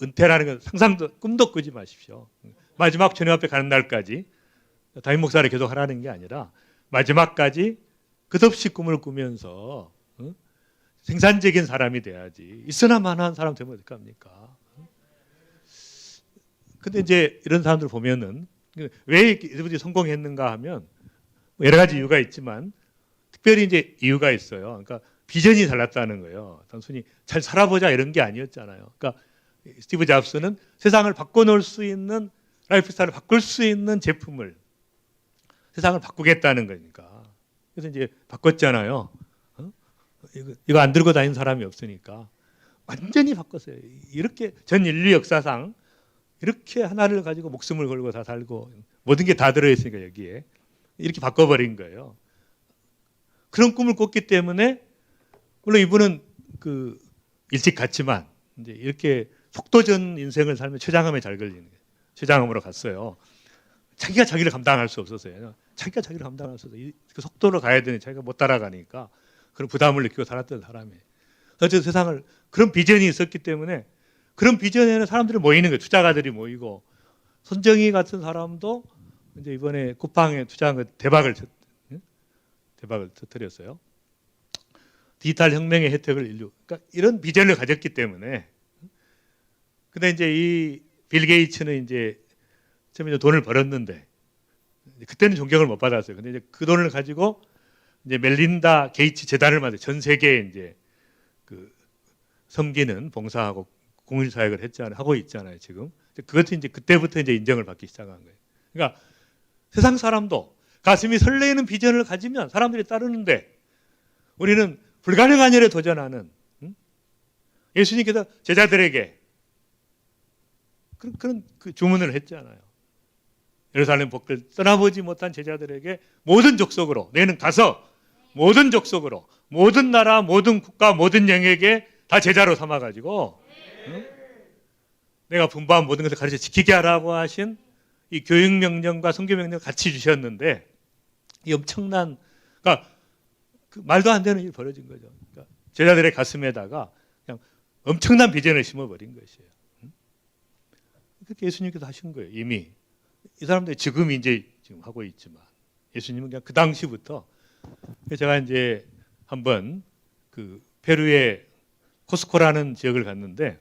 은퇴라는 건 상상도 꿈도 꾸지 마십시오. 마지막 주님 앞에 가는 날까지 담임 목사를 계속 하라는 게 아니라 마지막까지 끝없이 꿈을 꾸면서 생산적인 사람이 돼야지. 있으나 마나한 사람 되면 어떡합니까? 근데 이제 이런 사람들 보면은 왜 이들이 성공했는가 하면 여러 가지 이유가 있지만 특별히 이제 이유가 있어요. 그러니까 비전이 달랐다는 거예요. 단순히 잘 살아보자 이런 게 아니었잖아요. 그러니까 스티브 잡스는 세상을 바꿔놓을 수 있는 라이프 스타일을 바꿀 수 있는 제품을 세상을 바꾸겠다는 거니까. 그래서 이제 바꿨잖아요. 이거 안 들고 다니는 사람이 없으니까 완전히 바꿨어요. 이렇게 전 인류 역사상 이렇게 하나를 가지고 목숨을 걸고 다 살고 모든 게 다 들어있으니까 여기에 이렇게 바꿔버린 거예요. 그런 꿈을 꿨기 때문에 물론 이분은 그 일찍 갔지만 이제 이렇게 속도전 인생을 살면 최장암에 잘 걸리는 거예요. 최장암으로 갔어요. 자기가 자기를 감당할 수 없었어요. 자기가 자기를 감당할 수 없어서 그 속도로 가야 되는 자기가 못 따라가니까 그런 부담을 느끼고 살았던 사람이에요. 어쨌든 세상을 그런 비전이 있었기 때문에 그런 비전에는 사람들이 모이는 거예요. 투자가들이 모이고 손정희 같은 사람도 이제 이번에 쿠팡에 투자한 거 대박을 터뜨렸어요. 디지털 혁명의 혜택을 인류. 그러니까 이런 비전을 가졌기 때문에. 근데 이제 이 빌 게이츠는 이제 처음에 돈을 벌었는데 그때는 존경을 못 받았어요. 근데 이제 그 돈을 가지고 이제 멜린다 게이츠 재단을 만들 전 세계에 이제 그 섬기는 봉사하고 공일 사역을 했잖아요. 하고 있잖아요, 지금. 그것도 이제 그때부터 이제 인정을 받기 시작한 거예요. 그러니까 세상 사람도 가슴이 설레이는 비전을 가지면 사람들이 따르는데 우리는 불가능한 일에 도전하는 예수님께서 제자들에게 그런 그 주문을 했잖아요. 예루살렘 복들 떠나보지 못한 제자들에게 모든 족속으로 너희는 가서 모든 족속으로 모든 나라 모든 국가 모든 영역에 다 제자로 삼아가지고 내가 분부한 모든 것을 가르쳐 지키게 하라고 하신 이 교육 명령과 선교 명령을 같이 주셨는데 이 엄청난 그러니까 그 말도 안 되는 일이 벌어진 거죠. 그러니까 제자들의 가슴에다가 그냥 엄청난 비전을 심어버린 것이에요. 그렇게 예수님께서 하신 거예요. 이미 이 사람들이 지금 이제 하고 있지만 예수님은 그냥 그 당시부터 제가 이제 한번 그 페루의 코스코라는 지역을 갔는데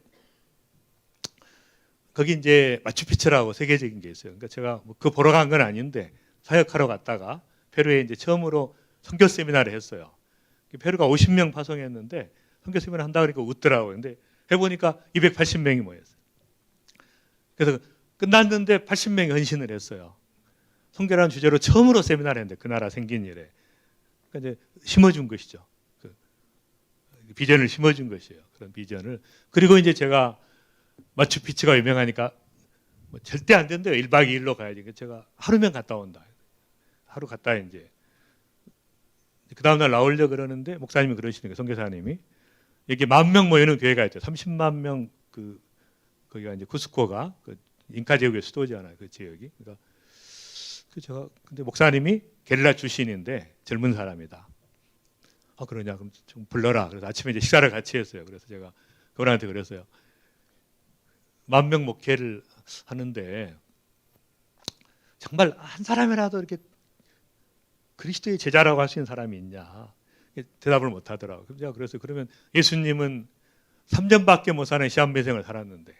거기 이제 마추픽추라고 세계적인 게 있어요. 그러니까 제가 뭐 그거 보러 간 건 아닌데 사역하러 갔다가 페루에 이제 처음으로 선교 세미나를 했어요. 페루가 50명 파송했는데 선교 세미나 한다 그러니까 웃더라고요. 근데 해보니까 280명이 모였어요. 그래서 끝났는데 80명이 헌신을 했어요. 선교라는 주제로 처음으로 세미나를 했는데 그 나라 생긴 일에 그러니까 이제 심어준 것이죠. 비전을 심어준 것이에요. 그런 비전을. 그리고 이제 제가 마추픽추가 유명하니까 뭐 절대 안 된대요. 1박 2일로 가야지. 제가 하루면 갔다 온다. 하루 갔다 이제 그 다음날 나오려 그러는데 목사님이 그러시니까 선교사님이 여기 10,000명 모이는 교회가 있죠. 30만 명 거기가 이제 쿠스코가 그 잉카 제국의 수도잖아요. 그 지역이. 그러니까 제가 근데 목사님이 게릴라 출신인데 젊은 사람이다. 아 그러냐 그럼 좀 불러라. 그래서 아침에 이제 식사를 같이 했어요. 그래서 제가 그분한테 그랬어요. 10,000명 목회를 하는데 정말 한 사람이라도 이렇게 그리스도의 제자라고 할 수 있는 사람이 있냐? 대답을 못 하더라고요. 그래서 제가 그랬어요. 그러면 예수님은 3년밖에 못 사는 시한배생을 살았는데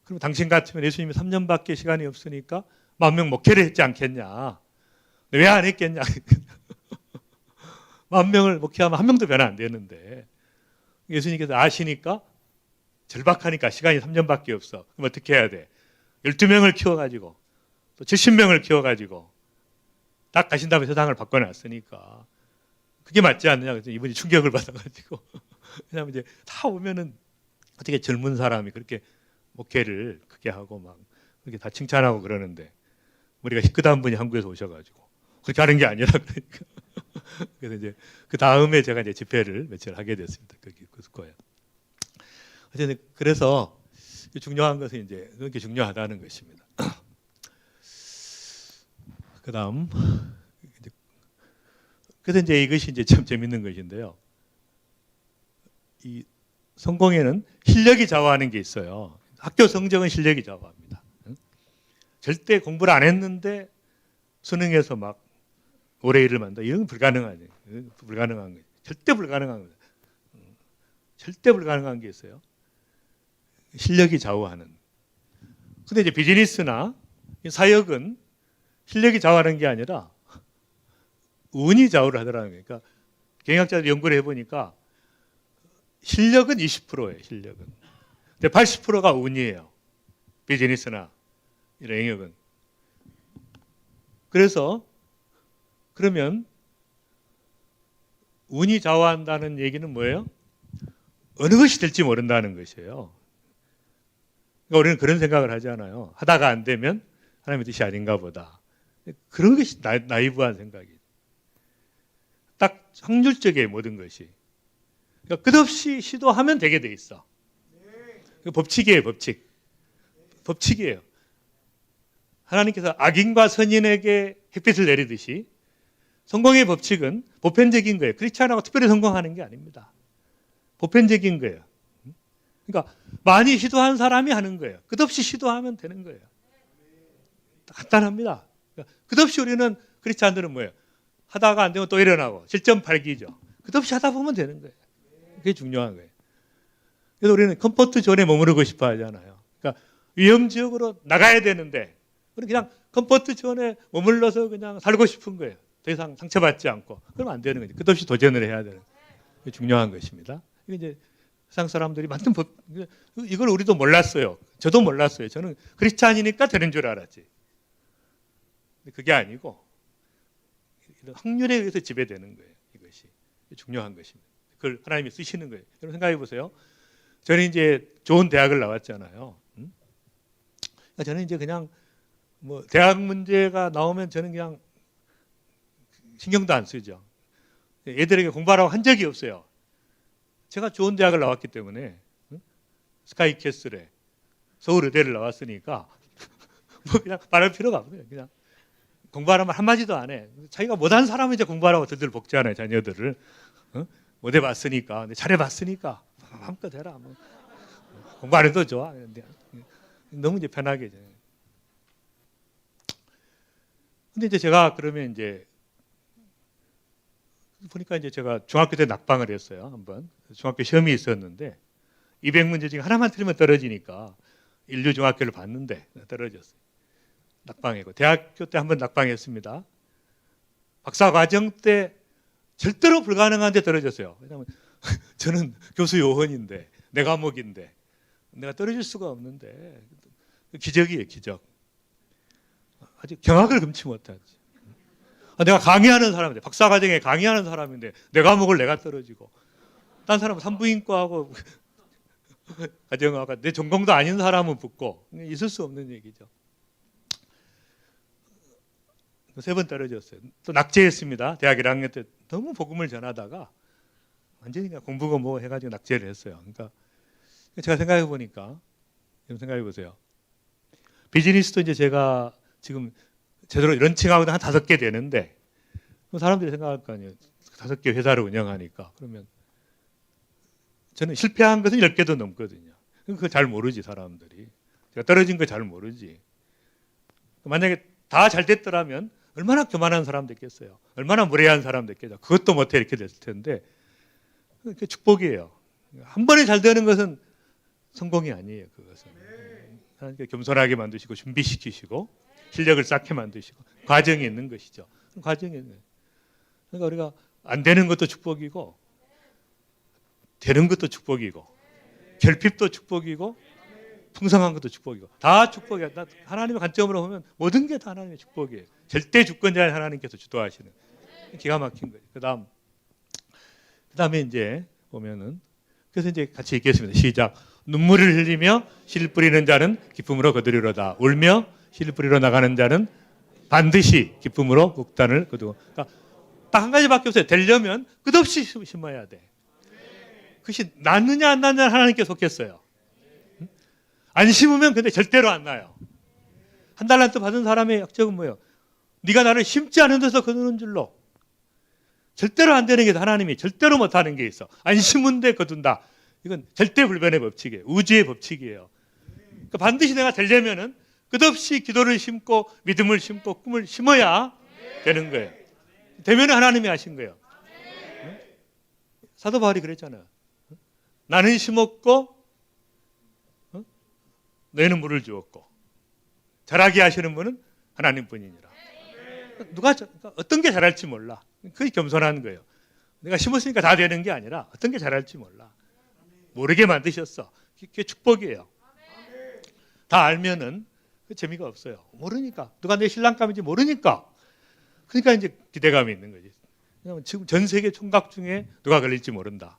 그럼 당신 같으면 예수님이 3년밖에 시간이 없으니까 10,000명 목회를 했지 않겠냐? 왜 안 했겠냐? 10,000명을 목회하면 한 명도 변화 안 되는데 예수님께서 아시니까 절박하니까 시간이 3년밖에 없어. 그럼 어떻게 해야 돼? 12명을 키워가지고 또 70명을 키워가지고 딱 가신 다음에 세상을 바꿔놨으니까 그게 맞지 않느냐? 그래서 이분이 충격을 받아가지고 왜냐하면 이제 다 오면은 어떻게 젊은 사람이 그렇게 목회를 크게 하고 막 그렇게 다 칭찬하고 그러는데 우리가 희끗한 분이 한국에서 오셔가지고 그렇게 하는 게 아니라 그러니까 그래서 이제 그 다음에 제가 이제 집회를 며칠 하게 됐습니다. 거기 쿠스코에. 어쨌든 그래서 중요한 것은 이제 그렇게 중요하다는 것입니다. 그다음 그래서 이제 이것이 이제 참 재밌는 것인데요. 이 성공에는 실력이 좌우하는 게 있어요. 학교 성적은 실력이 좌우합니다. 절대 공부를 안 했는데 수능에서 막 올해 일을 만다. 이건 불가능하죠. 불가능한 거예요. 절대 불가능한 거예요. 절대 불가능한 게 있어요. 실력이 좌우하는. 근데 이제 비즈니스나 사역은 실력이 좌우하는 게 아니라 운이 좌우를 하더라는 거예요. 그러니까 경영학자들 연구를 해보니까 실력은 20%예요. 실력은. 근데 80%가 운이에요. 비즈니스나 이런 영역은. 그래서 그러면 운이 좌우한다는 얘기는 뭐예요? 어느 것이 될지 모른다는 것이에요. 그러니까 우리는 그런 생각을 하잖아요. 하다가 안 되면 하나님의 뜻이 아닌가 보다. 그런 것이 나이브한 생각이에요. 딱 확률적이에요. 모든 것이. 그러니까 끝없이 시도하면 되게 돼 있어. 법칙이에요. 법칙. 법칙이에요. 하나님께서 악인과 선인에게 햇빛을 내리듯이 성공의 법칙은 보편적인 거예요. 그렇지 않고 특별히 성공하는 게 아닙니다. 보편적인 거예요. 그러니까 많이 시도한 사람이 하는 거예요. 끝없이 시도하면 되는 거예요. 간단합니다. 그러니까 끝없이 우리는 크리스찬들은 뭐예요? 하다가 안 되면 또 일어나고 7.8기죠. 끝없이 하다 보면 되는 거예요. 그게 중요한 거예요. 그래서 우리는 컴포트 존에 머무르고 싶어 하잖아요. 그러니까 위험 지역으로 나가야 되는데 우리는 그냥 컴포트 존에 머물러서 그냥 살고 싶은 거예요. 더 이상 상처받지 않고. 그러면 안 되는 거죠. 끝없이 도전을 해야 되는 거예요. 그게 중요한 것입니다. 이게 이제 세상 사람들이 만든 법, 이걸 우리도 몰랐어요. 저도 몰랐어요. 저는 크리스찬이니까 되는 줄 알았지. 근데 그게 아니고 확률에 의해서 지배되는 거예요. 이것이 중요한 것입니다. 그걸 하나님이 쓰시는 거예요. 여러분 생각해 보세요. 저는 이제 좋은 대학을 나왔잖아요. 그러니까 저는 이제 그냥 뭐 대학 문제가 나오면 저는 그냥 신경도 안 쓰죠. 애들에게 공부하라고 한 적이 없어요. 제가 좋은 대학을 나왔기 때문에 스카이캐슬에 서울의대를 나왔으니까 뭐 그냥 말할 필요가 없어요. 그냥 공부하라면 한마디도 안 해. 자기가 못한 사람은 이제 공부하라고 들들 볶잖아요. 자녀들을. 못 해봤으니까. 근데 잘해봤으니까 마음껏 해라. 뭐. 공부 안 해도 좋아. 너무 이제 편하게. 근데 이제 제가 그러면 이제 보니까 이제 제가 중학교 때 낙방을 했어요. 한번. 중학교 시험이 있었는데 200문제 중에 하나만 틀리면 떨어지니까 인류 중학교를 봤는데 떨어졌어요. 낙방이고 대학교 때 한번 낙방했습니다. 박사과정 때 절대로 불가능한데 떨어졌어요. 왜냐하면 저는 교수 요원인데 내 과목인데 내가 떨어질 수가 없는데 기적이에요. 기적. 아직 경악을 금치 못하지. 내가 강의하는 사람인데 박사과정에 강의하는 사람인데 내 과목을 내가 떨어지고 딴 사람은 산부인과하고 가정의학과 내 전공도 아닌 사람은 붙고 있을 수 없는 얘기죠. 3번 떨어졌어요. 또 낙제했습니다. 대학 1학년 때 너무 복음을 전하다가 완전히 그냥 공부고 뭐 해가지고 낙제를 했어요. 그러니까 제가 생각해 보니까 좀 생각해 보세요. 비즈니스도 이제 제가 지금 제대로 런칭하고 한 5개 되는데 사람들이 생각할 거 아니에요. 5개 회사를 운영하니까. 그러면 저는 실패한 것은 10개도 넘거든요. 그걸 잘 모르지 사람들이. 제가 떨어진 거 잘 모르지. 만약에 다 잘 됐더라면 얼마나 교만한 사람 됐겠어요. 얼마나 무례한 사람 됐겠죠. 그것도 못해 이렇게 됐을 텐데 그게 축복이에요. 한 번에 잘 되는 것은 성공이 아니에요. 그것은 하나님께 겸손하게 만드시고 준비시키시고 실력을 쌓게 만드시고 과정이 있는 것이죠. 과정이 있는. 그러니까 우리가 안 되는 것도 축복이고 되는 것도 축복이고 결핍도 축복이고 풍성한 것도 축복이고 다 축복이야. 하나님의 관점으로 보면 모든 게 다 하나님의 축복이에요. 절대 주권자인 하나님께서 주도하시는 기가 막힌 거예요. 그다음에 이제 보면은 그래서 이제 같이 읽겠습니다. 시작. 눈물을 흘리며 실 뿌리는 자는 기쁨으로 거두리로다. 울며 실 뿌리러 나가는 자는 반드시 기쁨으로 국단을 거두고. 그러니까 딱 한 가지밖에 없어요. 되려면 끝없이 심어야 돼. 그것이 낫느냐 안 낫느냐 하나님께 속했어요. 안 심으면 근데 절대로 안 나요. 한 달란트 받은 사람의 약점은 뭐예요? 네가 나를 심지 않은 데서 거두는 줄로. 절대로 안 되는 게 하나님이 절대로 못하는 게 있어. 안 심은 데 거둔다. 이건 절대 불변의 법칙이에요. 우주의 법칙이에요. 그러니까 반드시 내가 되려면은 끝없이 기도를 심고 믿음을 심고 꿈을 심어야 되는 거예요. 되면은 하나님이 하신 거예요. 사도 바울이 그랬잖아요. 나는 심었고 너희는 물을 주었고 자라게 하시는 분은 하나님뿐이니라. 누가 어떤 게 자랄지 몰라. 그게 겸손한 거예요. 내가 심었으니까 다 되는 게 아니라 어떤 게 자랄지 몰라. 모르게 만드셨어. 그게 축복이에요. 다 알면은 그 재미가 없어요. 모르니까. 누가 내 신랑감인지 모르니까. 그러니까 이제 기대감이 있는 거지. 왜냐하면 지금 전 세계 총각 중에 누가 걸릴지 모른다.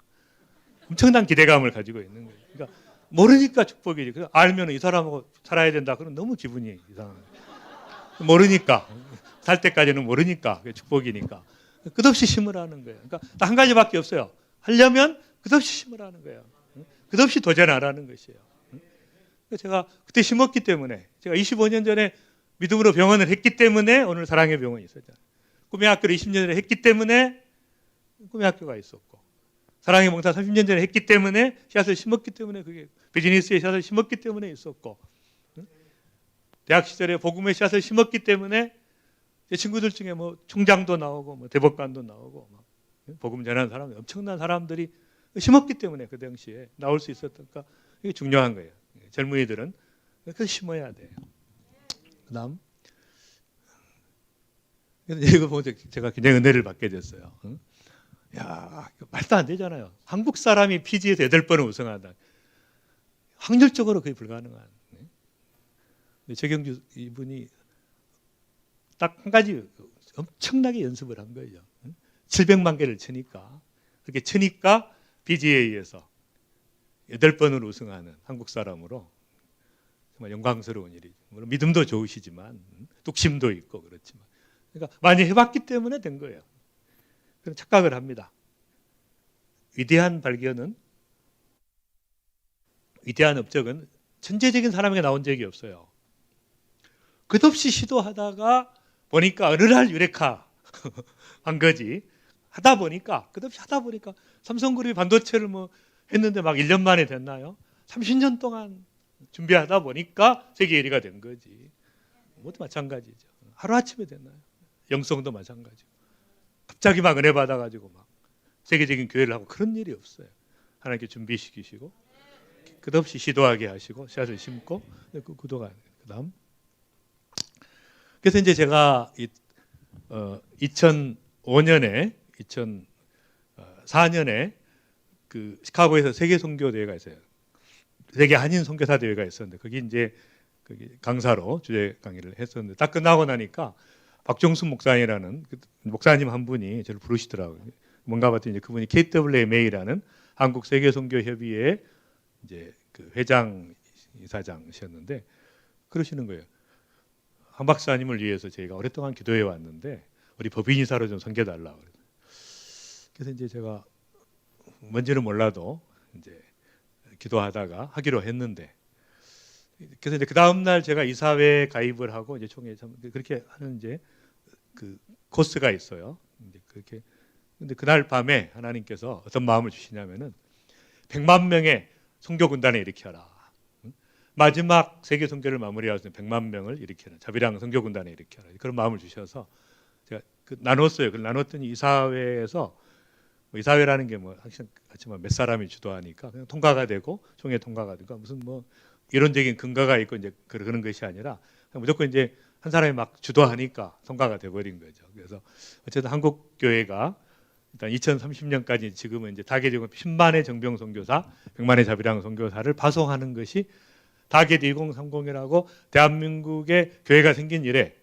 엄청난 기대감을 가지고 있는 거예요. 그러니까 모르니까 축복이지. 그래서 알면 이 사람하고 살아야 된다. 그럼 너무 기분이 이상한 거예요. 모르니까. 살 때까지는 모르니까. 그게 축복이니까. 끝없이 심으라는 거예요. 그러니까 딱 한 가지밖에 없어요. 하려면 끝없이 심으라는 거예요. 끝없이 도전하라는 것이에요. 제가 그때 심었기 때문에 제가 25년 전에 믿음으로 병원을 했기 때문에 오늘 사랑의 병원이 있었잖아요. 꿈의 학교를 20년 전에 했기 때문에 꿈의 학교가 있었고 사랑의 봉사 30년 전에 했기 때문에 씨앗을 심었기 때문에 그게 비즈니스의 씨앗을 심었기 때문에 있었고 대학 시절에 복음의 씨앗을 심었기 때문에 제 친구들 중에 뭐 총장도 나오고 뭐 대법관도 나오고 막 복음 전하는 사람들 엄청난 사람들이 심었기 때문에 그 당시에 나올 수 있었으니까 이게 중요한 거예요. 젊은이들은 그래서 심어야 돼요. 그다음 이거 보면 제가 굉장히 은혜를 받게 됐어요. 야, 말도 안 되잖아요. 한국 사람이 PG에서 8번을 우승한다. 확률적으로 거의 불가능한. 최경주 이분이 딱 한 가지 엄청나게 연습을 한 거예요. 700만 개를 치니까 그렇게 치니까 PGA에서 8번을 우승하는 한국 사람으로 정말 영광스러운 일이죠. 물론 믿음도 좋으시지만 뚝심도 있고 그렇지만 그러니까 많이 해봤기 때문에 된 거예요. 그런 착각을 합니다. 위대한 발견은 위대한 업적은 천재적인 사람에게 나온 적이 없어요. 끝없이 시도하다가 보니까 어느 날 유레카 한 거지. 하다 보니까 끝없이 하다 보니까 삼성그룹이 반도체를 뭐 했는데 막 1년 만에 됐나요? 30년 동안 준비하다 보니까 세계 1위가 된 거지. 모두 마찬가지죠. 하루아침에 됐나요? 영성도 마찬가지고. 갑자기 막 은혜 받아가지고 막 세계적인 교회를 하고 그런 일이 없어요. 하나님께 준비시키시고 끝없이 시도하게 하시고 씨앗을 심고 구도가 그다음. 그래서 이제 제가 2005년에 2004년에 그 시카고에서 세계 선교 대회가 있어요. 세계 한인 선교사 대회가 있었는데 거기 이제 거기 강사로 주제 강의를 했었는데 딱 끝나고 나니까 박종순 목사님이라는 목사님 한 분이 저를 부르시더라고요. 뭔가 봤더니 이제 그분이 KWMA라는 한국 세계선교협의회 이제 그 회장 이사장이셨는데 그러시는 거예요. 한 박사님을 위해서 저희가 오랫동안 기도해 왔는데 우리 법인이사로 좀 섬겨달라. 그래서 이제 제가 뭔지는 몰라도 이제 기도하다가 하기로 했는데, 그래서 이제 그 다음 날 제가 이사회에 가입을 하고 이제 총회 그렇게 하는 이제 그 코스가 있어요. 이제 그렇게 근데 그날 밤에 하나님께서 어떤 마음을 주시냐면은 100만 명의 선교 군단을 일으켜라. 마지막 세계 선교를 마무리할 수 있는 100만 명을 일으켜라. 자비랑 선교 군단을 일으켜라. 그런 마음을 주셔서 제가 나눴어요. 그걸 나눴더니 이사회에서 이사회라는 게 뭐 하지만 몇 사람이 주도하니까 그냥 통과가 되고 총회 통과가 되고 무슨 뭐 이론적인 근거가 있고 이제 그런 것이 아니라 무조건 이제 한 사람이 막 주도하니까 통과가 돼버린 거죠. 그래서 어쨌든 한국 교회가 일단 2030년까지 지금은 이제 다계지구 10만의 정병 선교사, 100만의 자비랑 선교사를 파송하는 것이 다겟 2030이라고 대한민국의 교회가 생긴 이래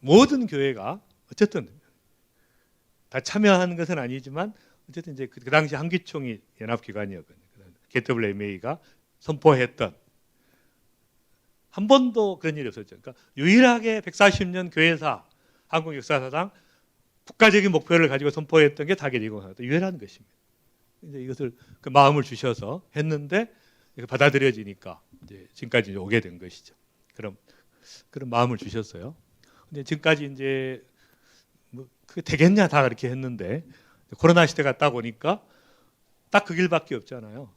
모든 교회가 어쨌든 다 참여하는 것은 아니지만 어쨌든 이제 그 당시 한기총이 연합기관이었거든요. KWMA가 선포했던 한 번도 그런 일이 없었죠. 그러니까 유일하게 140년 교회사 한국 역사사상 국가적인 목표를 가지고 선포했던 게 다겟 2030 유일한 것입니다. 이제 이것을 그 마음을 주셔서 했는데 받아들여지니까 이제 지금까지 이제 오게 된 것이죠. 그런 마음을 주셨어요. 근데 지금까지 이제 뭐 그게 되겠냐 다 그렇게 했는데 코로나 시대가 딱 오니까 딱 그 길밖에 없잖아요.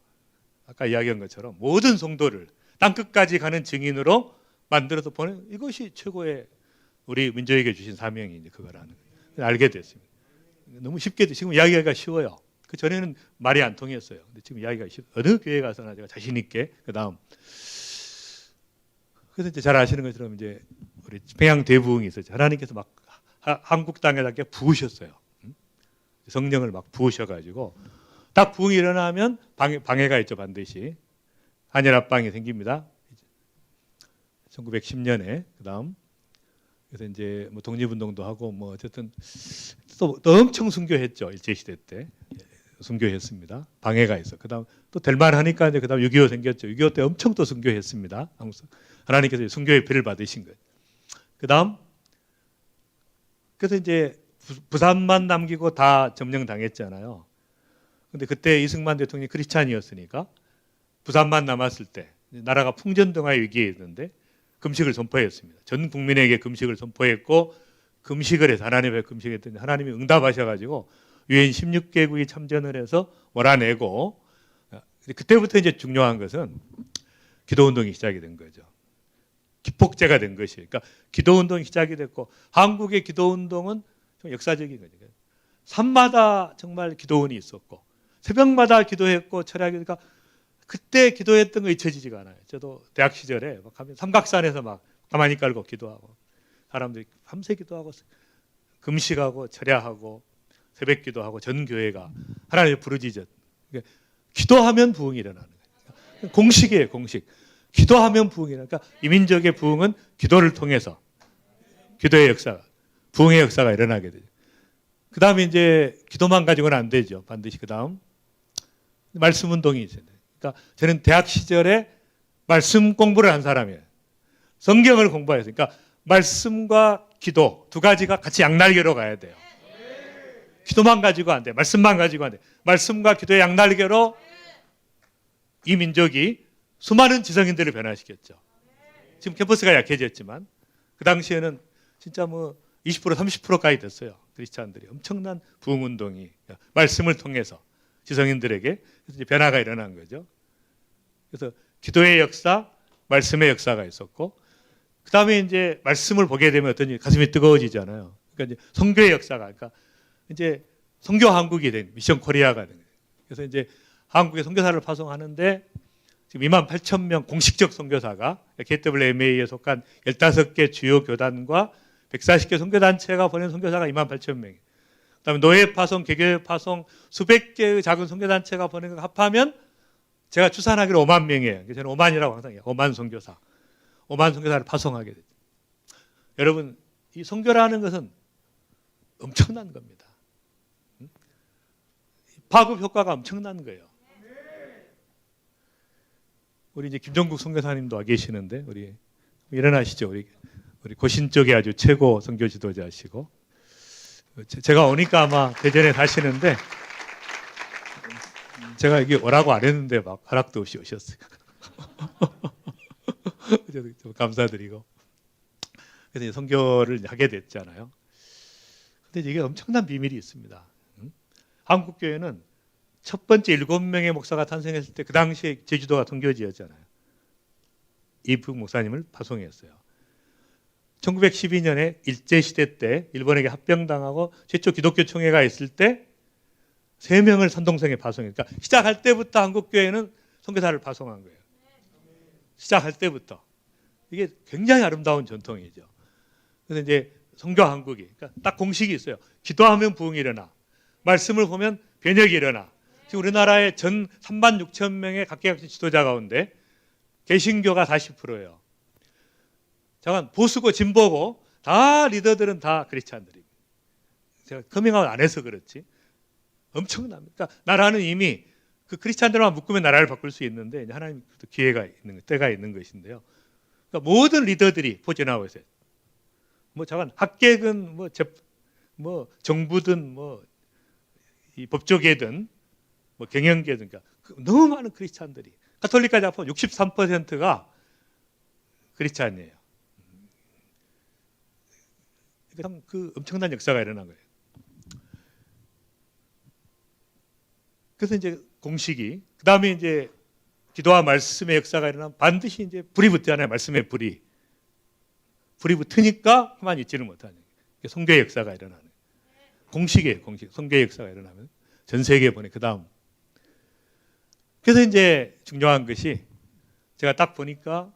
아까 이야기한 것처럼 모든 성도를 땅 끝까지 가는 증인으로 만들어서 보내 이것이 최고의 우리 민족에게 주신 사명이 이제 그거라는 걸 알게 됐습니다. 너무 쉽게 지금 이야기하기가 쉬워요. 그 전에는 말이 안 통했어요. 근데 지금 이야기가 어느 교회 가서나 제가 자신 있게 그다음 그래서 이제 잘 아시는 것처럼 이제 우리 평양 대부흥이 있었죠. 하나님께서 막 한국 땅에다가 부으셨어요. 성령을 막 부으셔가지고 딱 부흥이 일어나면 방해가 있죠. 반드시 한일 합방이 생깁니다. 1910년에 그다음 그래서 이제 뭐 독립운동도 하고 뭐 어쨌든 또 엄청 순교했죠. 일제시대 때 순교했습니다. 방해가 있어. 그다음 또 될만 하니까 이제 그다음 6.25 생겼죠. 6.25 때 엄청 또 순교했습니다. 하나님께서 순교의 피를 받으신 거예요. 그다음 그래서 이제 부산만 남기고 다 점령당했잖아요. 근데 그때 이승만 대통령이 크리스찬이었으니까 부산만 남았을 때 나라가 풍전등화의 위기에 있는데 금식을 선포했습니다. 전 국민에게 금식을 선포했고 금식을 해서 하나님의 금식했더니 하나님이 응답하셔가지고 유엔 16개국이 참전을 해서 몰아내고 그때부터 이제 중요한 것은 기도운동이 시작이 된 거죠. 기폭제가 된 것이에요. 그러니까 기도운동이 시작이 됐고 한국의 기도운동은 좀 역사적인 거죠. 산마다 정말 기도원이 있었고 새벽마다 기도했고 철학이니까 그때 기도했던 거 잊혀지지가 않아요. 저도 대학 시절에 막 가면 삼각산에서 막 가만히 깔고 기도하고 사람들이 밤새 기도하고 금식하고 철야하고 새벽 기도하고 전 교회가 하나님의 부르짖었. 그러니까 기도하면 부흥이 일어나는 거예요. 공식이에요, 공식. 기도하면 부흥이 일어나요. 그러니까 이민족의 부흥은 기도를 통해서 기도의 역사가 부흥의 역사가 일어나게 되죠. 그 다음에 이제 기도만 가지고는 안 되죠. 반드시 그 다음 말씀 운동이 있어요. 그러니까 저는 대학 시절에 말씀 공부를 한 사람이에요. 성경을 공부했어요. 그러니까 말씀과 기도 두 가지가 같이 양날개로 가야 돼요. 기도만 가지고 안 돼. 말씀만 가지고 안 돼. 말씀과 기도의 양날개로 이 민족이 수많은 지성인들을 변화시켰죠. 지금 캠퍼스가 약해졌지만 그 당시에는 진짜 뭐 20% 30%까지 됐어요. 크리스찬들이 엄청난 부흥 운동이 말씀을 통해서 지성인들에게 이제 변화가 일어난 거죠. 그래서 기도의 역사, 말씀의 역사가 있었고, 그 다음에 이제 말씀을 보게 되면 어떤 가슴이 뜨거워지잖아요. 그러니까 이제 선교의 역사가, 그러니까 이제 선교 한국이 된 미션 코리아가 된 거예요. 그래서 이제 한국에 선교사를 파송하는데 지금 28,000명 공식적 선교사가 KWMA에 속한 15개 주요 교단과 140개 선교단체가 보낸 선교사가 28,000명이에요. 그다음에 노예 파송, 개교회 파송 수백 개의 작은 선교단체가 보낸 거 합하면 제가 추산하기로 5만 명이에요. 저는 5만이라고 항상 해요. 5만 선교사. 5만 선교사를 파송하게 됐죠. 여러분, 이 선교라는 것은 엄청난 겁니다. 파급 효과가 엄청난 거예요. 우리 이제 김종국 선교사님도 와 계시는데 우리 일어나시죠. 우리 고신 쪽에 아주 최고 선교 지도자시고 제가 오니까 아마 대전에 사시는데 제가 이게 오라고 안 했는데 막 허락도 없이 오셨어요. 좀 감사드리고 그래서 이제 선교를 하게 됐잖아요. 근데 이게 엄청난 비밀이 있습니다. 한국 교회는 첫 번째 7명의 목사가 탄생했을 때 그 당시에 제주도가 선교지였잖아요. 이북 목사님을 파송했어요. 1912년에 일제시대 때 일본에게 합병당하고 최초 기독교 총회가 있을 때 3명을 산동성에 파송했어요. 그러니까 시작할 때부터 한국교회는 선교사를 파송한 거예요. 시작할 때부터. 이게 굉장히 아름다운 전통이죠. 그래서 이제 선교 한국이 그러니까 딱 공식이 있어요. 기도하면 부흥이 일어나. 말씀을 보면 변혁이 일어나. 지금 우리나라의 전 3만 6천 명의 각계각층 지도자 가운데 개신교가 40%예요. 잠깐 보수고 진보고 다 리더들은 다 크리스찬들입니다. 제가 커밍아웃 안 해서 그렇지. 엄청납니다. 그러니까 나라는 이미 그 크리스찬들만 묶으면 나라를 바꿀 수 있는데 하나님 기회가 있는 때가 있는 것인데요. 그러니까 모든 리더들이 포진하고 있어요. 뭐 잠깐 학계든 뭐 정부든 뭐 이 법조계든 뭐 경영계든 그러니까 너무 많은 크리스찬들이 가톨릭까지 합하면 63%가 크리스찬이에요. 참 그 엄청난 역사가 일어난 거예요. 그래서 이제 공식이 그 다음에 이제 기도와 말씀의 역사가 일어나면 반드시 이제 불이 붙잖아요. 말씀의 불이 붙으니까 가만히 있지를 못하는 선교의 역사가 일어나는 공식이에요. 공식 선교의 역사가 일어나면 전 세계에 보내 그 다음. 그래서 이제 중요한 것이 제가 딱 보니까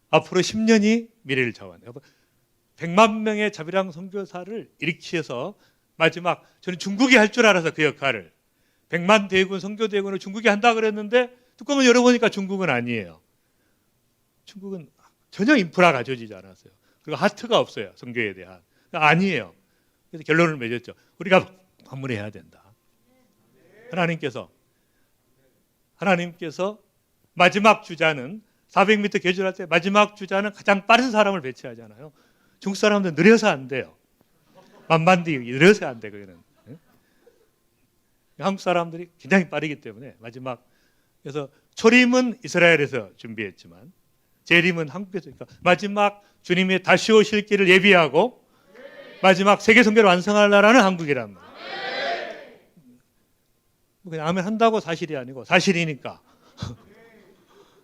앞으로 10년이 미래를 좌우한다. 100만 명의 자비랑 선교사를 일으키셔서 마지막 저는 중국이 할 줄 알아서 그 역할을 100만 대군 선교 대군을 중국이 한다 그랬는데 뚜껑을 열어보니까 중국은 아니에요. 중국은 전혀 인프라 갖춰지지 않았어요. 그리고 하트가 없어요. 선교에 대한. 아니에요. 그래서 결론을 맺었죠. 우리가 방문해야 된다. 하나님께서 마지막 주자는 400m 계절할 때 마지막 주자는 가장 빠른 사람을 배치하잖아요. 중국 사람들은 느려서 안 돼요. 만반디 느려서 안 돼. 그거는. 한국 사람들이 굉장히 빠르기 때문에 마지막 그래서 초림은 이스라엘에서 준비했지만 재림은 한국에서 그러니까 마지막 주님의 다시 오실 길을 예비하고 마지막 세계 선교를 완성할 나라는 한국이란 말이에요. 그냥 아멘 한다고 사실이 아니고 사실이니까.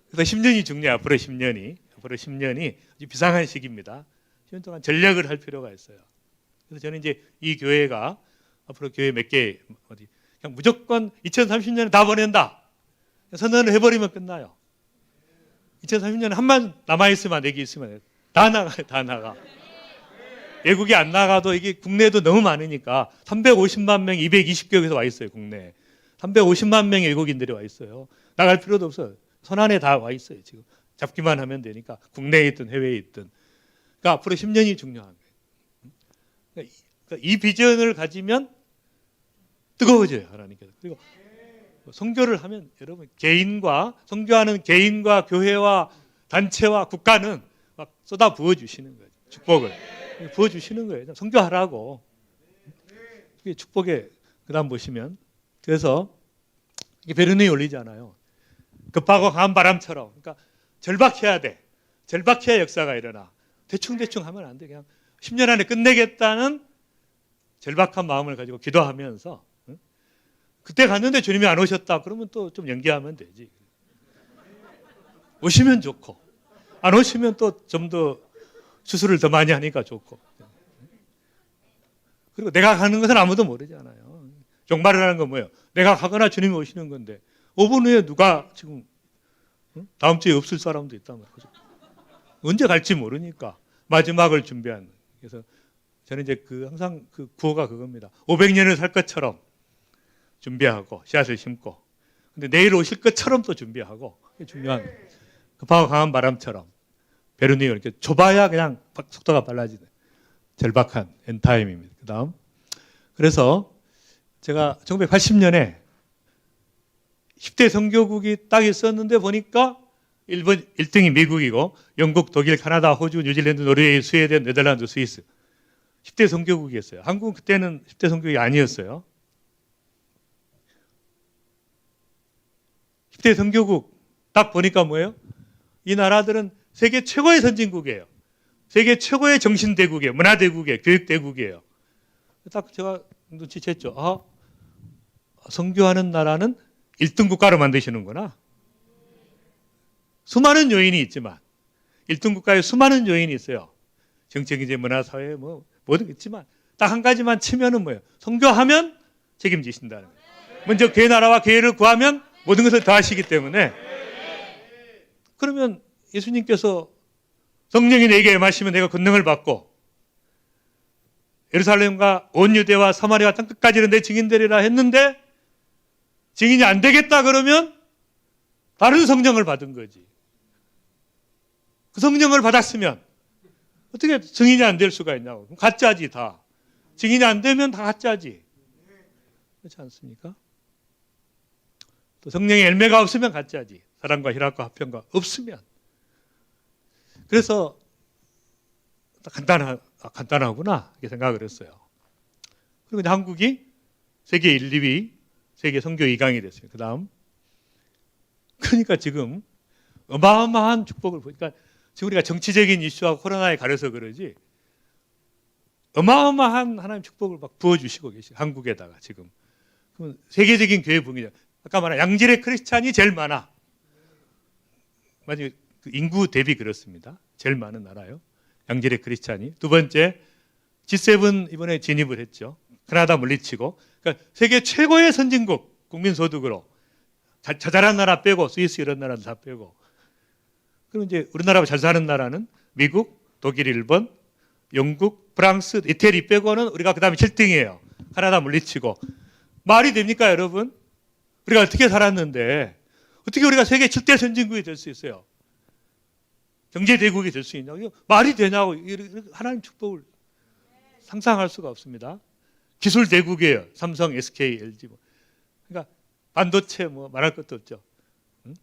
그래서 10년이 중요해요. 앞으로 10년이 아주 비상한 시기입니다. 10년 동안 전략을 할 필요가 있어요. 그래서 저는 이제 이 교회가 앞으로 교회 몇 개 그냥 무조건 2030년에 다 보낸다. 선언을 해버리면 끝나요. 2030년에 한만 남아있으면 내기 있으면 다 나가요. 다 나가. 외국이 안 나가도 이게 국내에도 너무 많으니까 350만 명 220개국에서 와 있어요. 국내에. 350만 명의 외국인들이 와 있어요. 나갈 필요도 없어요. 손안에 다 와 있어요. 지금 잡기만 하면 되니까 국내에 있든 해외에 있든. 그러니까 앞으로 10년이 중요한 거예요. 그러니까 이 비전을 가지면 뜨거워져요. 하나님께서. 그리고 선교를 하면 여러분 선교하는 개인과 교회와 단체와 국가는 막 쏟아 부어 주시는 거예요. 축복을 부어 주시는 거예요. 선교하라고. 그게 축복의 그다음 보시면 그래서 이게 베르누이 올리잖아요. 급하고 강한 바람처럼. 그러니까 절박해야 돼. 절박해야 역사가 일어나. 대충 하면 안 돼. 그냥 10년 안에 끝내겠다는 절박한 마음을 가지고 기도하면서 그때 갔는데 주님이 안 오셨다. 그러면 또 좀 연기하면 되지. 오시면 좋고 안 오시면 또 좀 더 수술을 더 많이 하니까 좋고. 그리고 내가 가는 것은 아무도 모르잖아요. 종말을 하는 건 뭐예요? 내가 가거나 주님이 오시는 건데 5분 후에 누가 지금 다음 주에 없을 사람도 있단 말이죠. 언제 갈지 모르니까 마지막을 준비하는. 그래서 저는 이제 항상 그 구호가 그겁니다. 500년을 살 것처럼 준비하고 씨앗을 심고, 근데 내일 오실 것처럼 또 준비하고. 그게 중요한 거예요. 급하고 강한 바람처럼 베르니오 이렇게 좁아야 그냥 속도가 빨라지는 절박한 엔타임입니다. 그다음 그래서 제가 1980년에 10대 선교국이 딱 있었는데 보니까 일본 1등이 미국이고 영국, 독일, 카나다, 호주, 뉴질랜드, 노르웨이, 스웨덴, 네덜란드, 스위스 10대 선교국이었어요. 한국은 그때는 10대 선교국이 아니었어요. 10대 선교국 딱 보니까 뭐예요? 이 나라들은 세계 최고의 선진국이에요. 세계 최고의 정신대국이에요. 문화대국이에요. 교육대국이에요. 딱 제가 눈치챘죠. 아, 선교하는 나라는 1등 국가로 만드시는구나. 수많은 요인이 있지만 1등 국가에 수많은 요인이 있어요. 정치, 경제, 문화, 사회 뭐 모든 있지만 딱 한 가지만 치면은 뭐예요? 선교하면 책임지신다는 거예요. 먼저 그 나라와 기회를 구하면 모든 것을 다 하시기 때문에 그러면 예수님께서 성령이 내게 임하시면 내가 권능을 받고 예루살렘과 온 유대와 사마리아 땅 끝까지는 내 증인되리라 했는데 증인이 안 되겠다 그러면 다른 성령을 받은 거지. 그 성령을 받았으면 어떻게 증인이 안 될 수가 있냐고. 그럼 가짜지 다. 증인이 안 되면 다 가짜지. 그렇지 않습니까? 또 성령의 열매가 없으면 가짜지. 사랑과 희락과 화평과 없으면. 그래서 간단하구나 이렇게 생각을 했어요. 그리고 이제 한국이 세계 1, 2위 세계 선교 2강이 됐어요. 그 다음 그러니까 지금 어마어마한 축복을 보니까 지금 우리가 정치적인 이슈와 코로나에 가려서 그러지 어마어마한 하나님 축복을 막 부어주시고 계시죠. 한국에다가 지금 그러면 세계적인 교회 분위기 아까 말한 양질의 크리스찬이 제일 많아. 맞아요. 그 인구 대비 그렇습니다. 제일 많은 나라요. 양질의 크리스찬이. 두 번째 G7 이번에 진입을 했죠. 캐나다 물리치고. 그러니까 세계 최고의 선진국 국민소득으로 자잘한 나라 빼고 스위스 이런 나라도 다 빼고. 그럼 이제 우리나라가 잘 사는 나라는 미국, 독일, 일본, 영국, 프랑스, 이태리 빼고는 우리가 그 다음에 7등이에요. 캐나다 물리치고. 말이 됩니까 여러분? 우리가 어떻게 살았는데 어떻게 우리가 세계 7대 선진국이 될 수 있어요? 경제대국이 될 수 있냐고. 이거 말이 되냐고. 하나님 축복을 상상할 수가 없습니다. 기술대국이에요. 삼성, SK, LG. 그러니까 반도체 뭐 말할 것도 없죠. 응?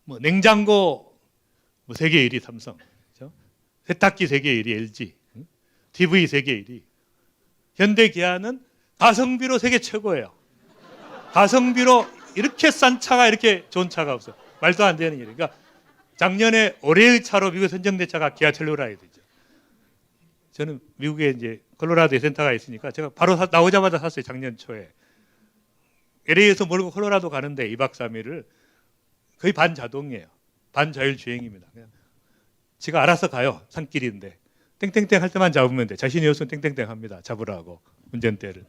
뭐 냉장고 뭐 세계 1위 삼성. 그렇죠? 세탁기 세계 1위 LG. 응? TV 세계 1위. 현대기아는 가성비로 세계 최고예요. 가성비로 이렇게 싼 차가 이렇게 좋은 차가 없어요. 말도 안 되는 일이에요. 그러니까 작년에 올해의 차로 미국 선정된 차가 기아 텔루라이드죠. 저는 미국에 이제 콜로라도에 센터가 있으니까 제가 바로 나오자마자 샀어요. 작년 초에. LA에서 몰고 콜로라도 가는데 2박 3일을 거의 반자동이에요. 반자율주행입니다. 그냥 지가 알아서 가요. 산길인데. 땡땡땡 할 때만 잡으면 돼. 자신이 없으면 땡땡땡 합니다. 잡으라고. 운전대를.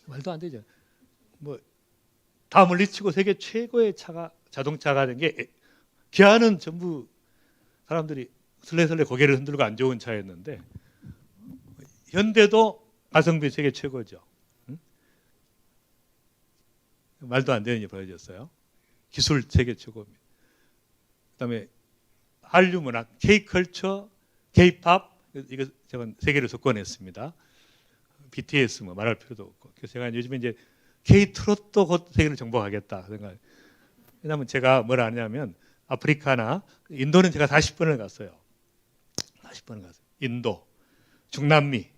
말도 안 되죠. 뭐 다 물리치고 세계 최고의 차가 자동차가 된 게 기아는 전부 사람들이 설레설레 고개를 흔들고 안 좋은 차였는데 현대도 가성비 세계 최고죠. 응? 말도 안 되는 일이 벌어졌어요. 기술 세계 최고입니다. 그다음에 한류 문학, K-컬처, K-팝 이거 제가 세계를 석권했습니다. BTS 뭐 말할 필요도 없고. 그래서 제가 요즘에 이제 K-트롯도 곧 세계를 정복하겠다 생각. 왜냐하면 제가 뭘 아냐면 아프리카나 인도는 제가 40번을 갔어요. 40번을 갔어요. 인도, 중남미,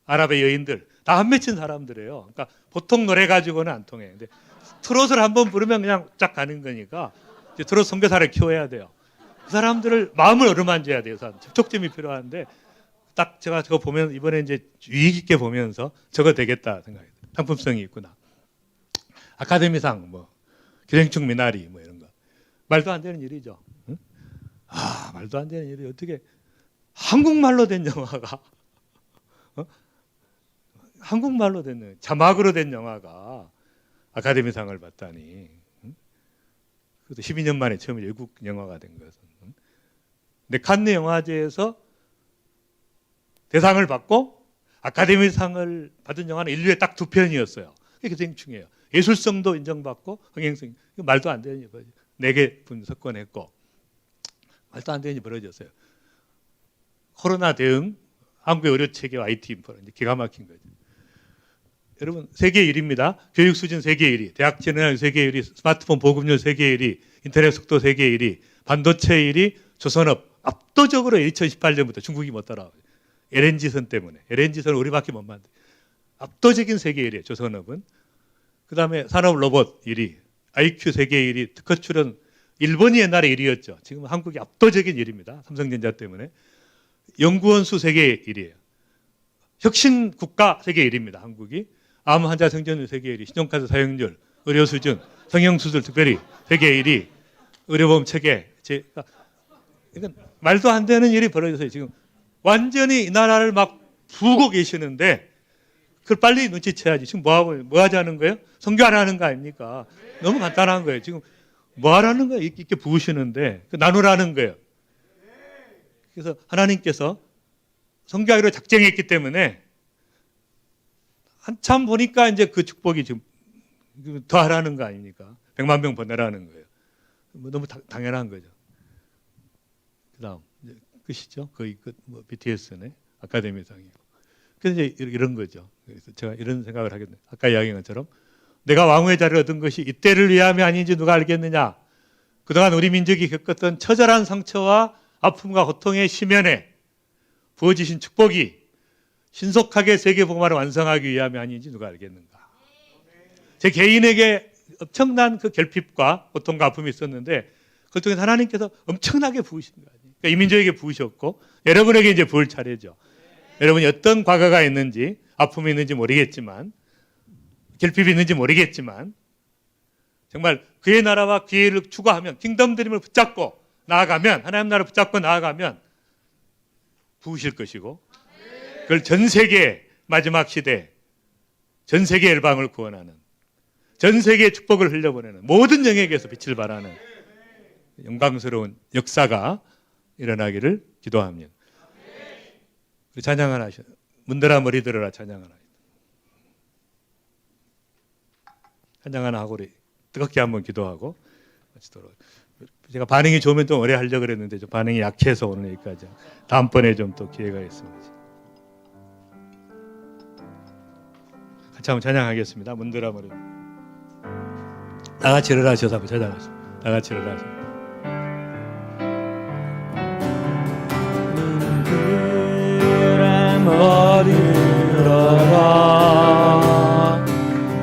아랍의 여인들 다 한 맺힌 사람들이에요. 그러니까 보통 노래 가지고는 안 통해. 근데 트롯을 한번 부르면 그냥 쫙 가는 거니까 이제 트롯 선교사를 키워야 돼요. 그 사람들을 마음을 어루만져야 돼요. 접촉점이 필요한데 딱 제가 저거 보면 이번에 이제 유익 있게 보면서 저거 되겠다 생각해요. 상품성이 있구나. 아카데미상 뭐 기생충 미나리 뭐 이런 거 말도 안 되는 일이죠. 응? 아 말도 안 되는 일이 어떻게 한국말로 된 영화가 한국말로 된 자막으로 된 영화가 아카데미상을 받다니. 응? 그것도 12년 만에 처음 외국 영화가 된 것은. 응? 근데 칸네 영화제에서 대상을 받고 아카데미상을 받은 영화는 인류에 딱 2편이었어요. 그게 기생충이에요. 예술성도 인정받고 흥행성 이거 말도 안 되는 일이 벌어졌어요. 4개 분 석권했고 말도 안 되는 일이 벌어졌어요. 코로나 대응, 한국의 의료 체계와 IT 인프라 이제 기가 막힌 거죠. 여러분 세계 1위입니다. 교육 수준 세계 1위, 대학 진학률 세계 1위, 스마트폰 보급률 세계 1위, 인터넷 속도 세계 1위, 반도체 1위, 조선업 압도적으로 2018년부터 중국이 못 따라와요. LNG선 때문에. LNG선을 우리밖에 못 만들. 압도적인 세계 1위예요. 조선업은. 그다음에 산업 로봇 1위, IQ 세계 1위, 특허 출원 일본이 옛날에 1위였죠. 지금 한국이 압도적인 1위입니다. 삼성전자 때문에. 연구원 수 세계 1위예요. 혁신 국가 세계 1위입니다. 한국이. 암 환자 생존율 세계 1위, 신용카드 사용률, 의료 수준, 성형수술 특별히 세계 1위, 의료보험 체계. 이건 말도 안 되는 일이 벌어져서 지금 완전히 이 나라를 막 부고 계시는데 그걸 빨리 눈치채야지. 지금 뭐 하자는 거예요? 선교하라는 거 아닙니까? 너무 간단한 거예요. 지금 뭐 하라는 거예요? 이렇게 부으시는데 나누라는 거예요. 그래서 하나님께서 선교하기로 작정했기 때문에 한참 보니까 이제 그 축복이 지금 더 하라는 거 아닙니까? 100만 명 보내라는 거예요. 너무 당연한 거죠. 그다음 이제 끝이죠. 거의 끝. BTS네. 아카데미상이고. 그래서 이제 이런 거죠. 그래서 제가 이런 생각을 하겠네요. 아까 이야기한 것처럼 내가 왕후의 자리를 얻은 것이 이때를 위함이 아닌지 누가 알겠느냐. 그동안 우리 민족이 겪었던 처절한 상처와 아픔과 고통의 심연에 부어지신 축복이 신속하게 세계복음화를 완성하기 위함이 아닌지 누가 알겠는가. 제 개인에게 엄청난 그 결핍과 고통과 아픔이 있었는데 그것 중에 하나님께서 엄청나게 부으신 거 아니에요. 그러니까 이 민족에게 부으셨고 여러분에게 이제 부을 차례죠. 여러분이 어떤 과거가 있는지 아픔이 있는지 모르겠지만 결핍이 있는지 모르겠지만 정말 그의 나라와 기회를 추구하면 킹덤 드림을 붙잡고 나아가면 하나님 나라를 붙잡고 나아가면 부으실 것이고 그걸 전 세계 마지막 시대 전 세계 열방을 구원하는 전 세계의 축복을 흘려보내는 모든 영역에서 빛을 발하는 영광스러운 역사가 일어나기를 기도합니다. 찬양을 하셔. 문들아 머리 들어라 찬양을 하셔. 찬양 하나 하고 우리 뜨겁게 한번 기도하고 마치도록. 제가 반응이 좋으면 좀 오래 하려고 그랬는데 좀 반응이 약해서 오늘 여기까지. 다음번에 좀 또 기회가 있습니다. 같이 한번 찬양하겠습니다. 문들아 머리. 다 같이 일어나셔서 한번 찬양하시죠. 다 같이 일어나셔서. 머리 들어라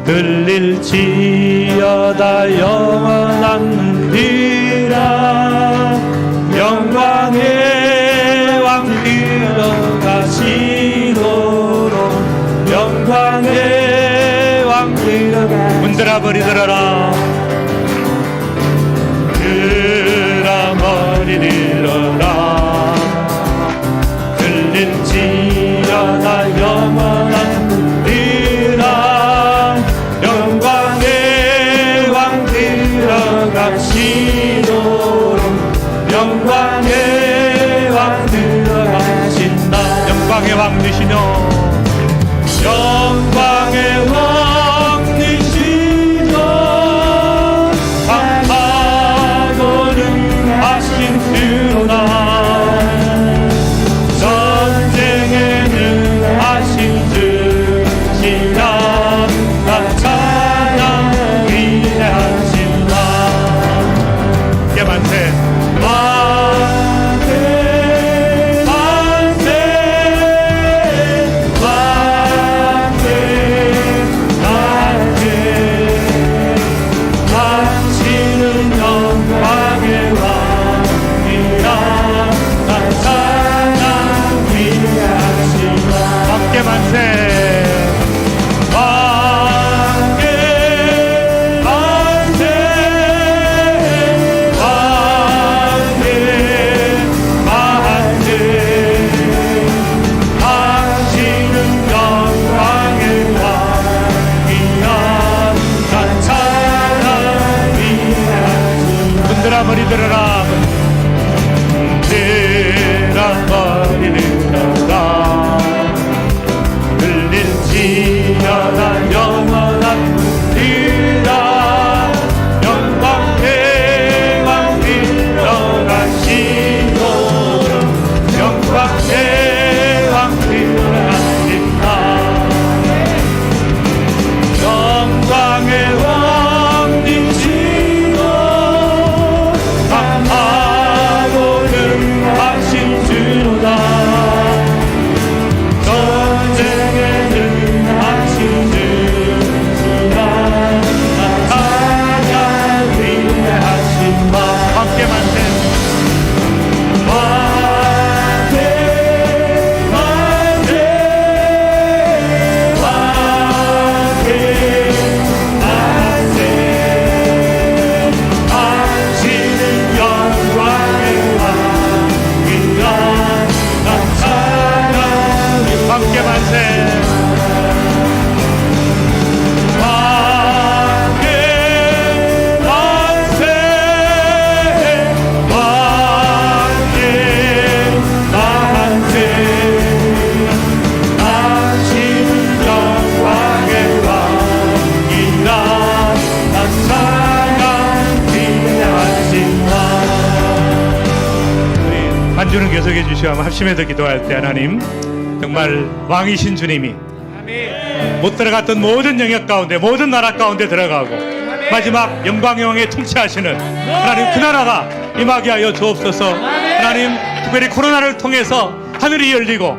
들릴지어다 영원한 비라 영광의 왕 들어가시도록 영광의 왕 들어가 문들아 머리 들어라 들어 머리 들어라 들릴지어다 영원한 비라 영광의 왕 들어가시도록 영광의 왕 들어가신다 영광의 왕 되시며 영광의 왕 되시며 강하고는 하신 그로나 머리 들어라 머리 들어라 들릴지어다 영원한 문이라 영광의 왕 들어가시도록 영광의 왕 들어가신다 반주는 계속해 주시고 한번 합심해서 기도할 때 하나님 정말 왕이신 주님이 못 들어갔던 모든 영역 가운데 모든 나라 가운데 들어가고 마지막 영광영에 통치하시는 하나님 그 나라가 임하게 하여 주옵소서. 하나님 특별히 코로나를 통해서 하늘이 열리고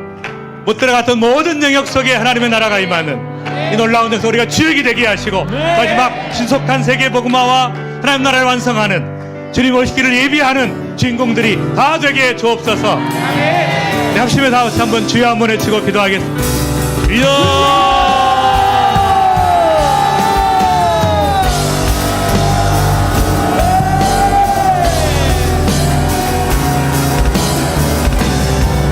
못 들어갔던 모든 영역 속에 하나님의 나라가 임하는 이 놀라운 데서 우리가 주역이 되게 하시고 마지막 신속한 세계 복음화와 하나님 나라를 완성하는 주님 오시기를 예비하는 주인공들이 다 되게 해 주옵소서. 네, 합심해서 한번 주여 한번 외치고 기도하겠습니다. 주여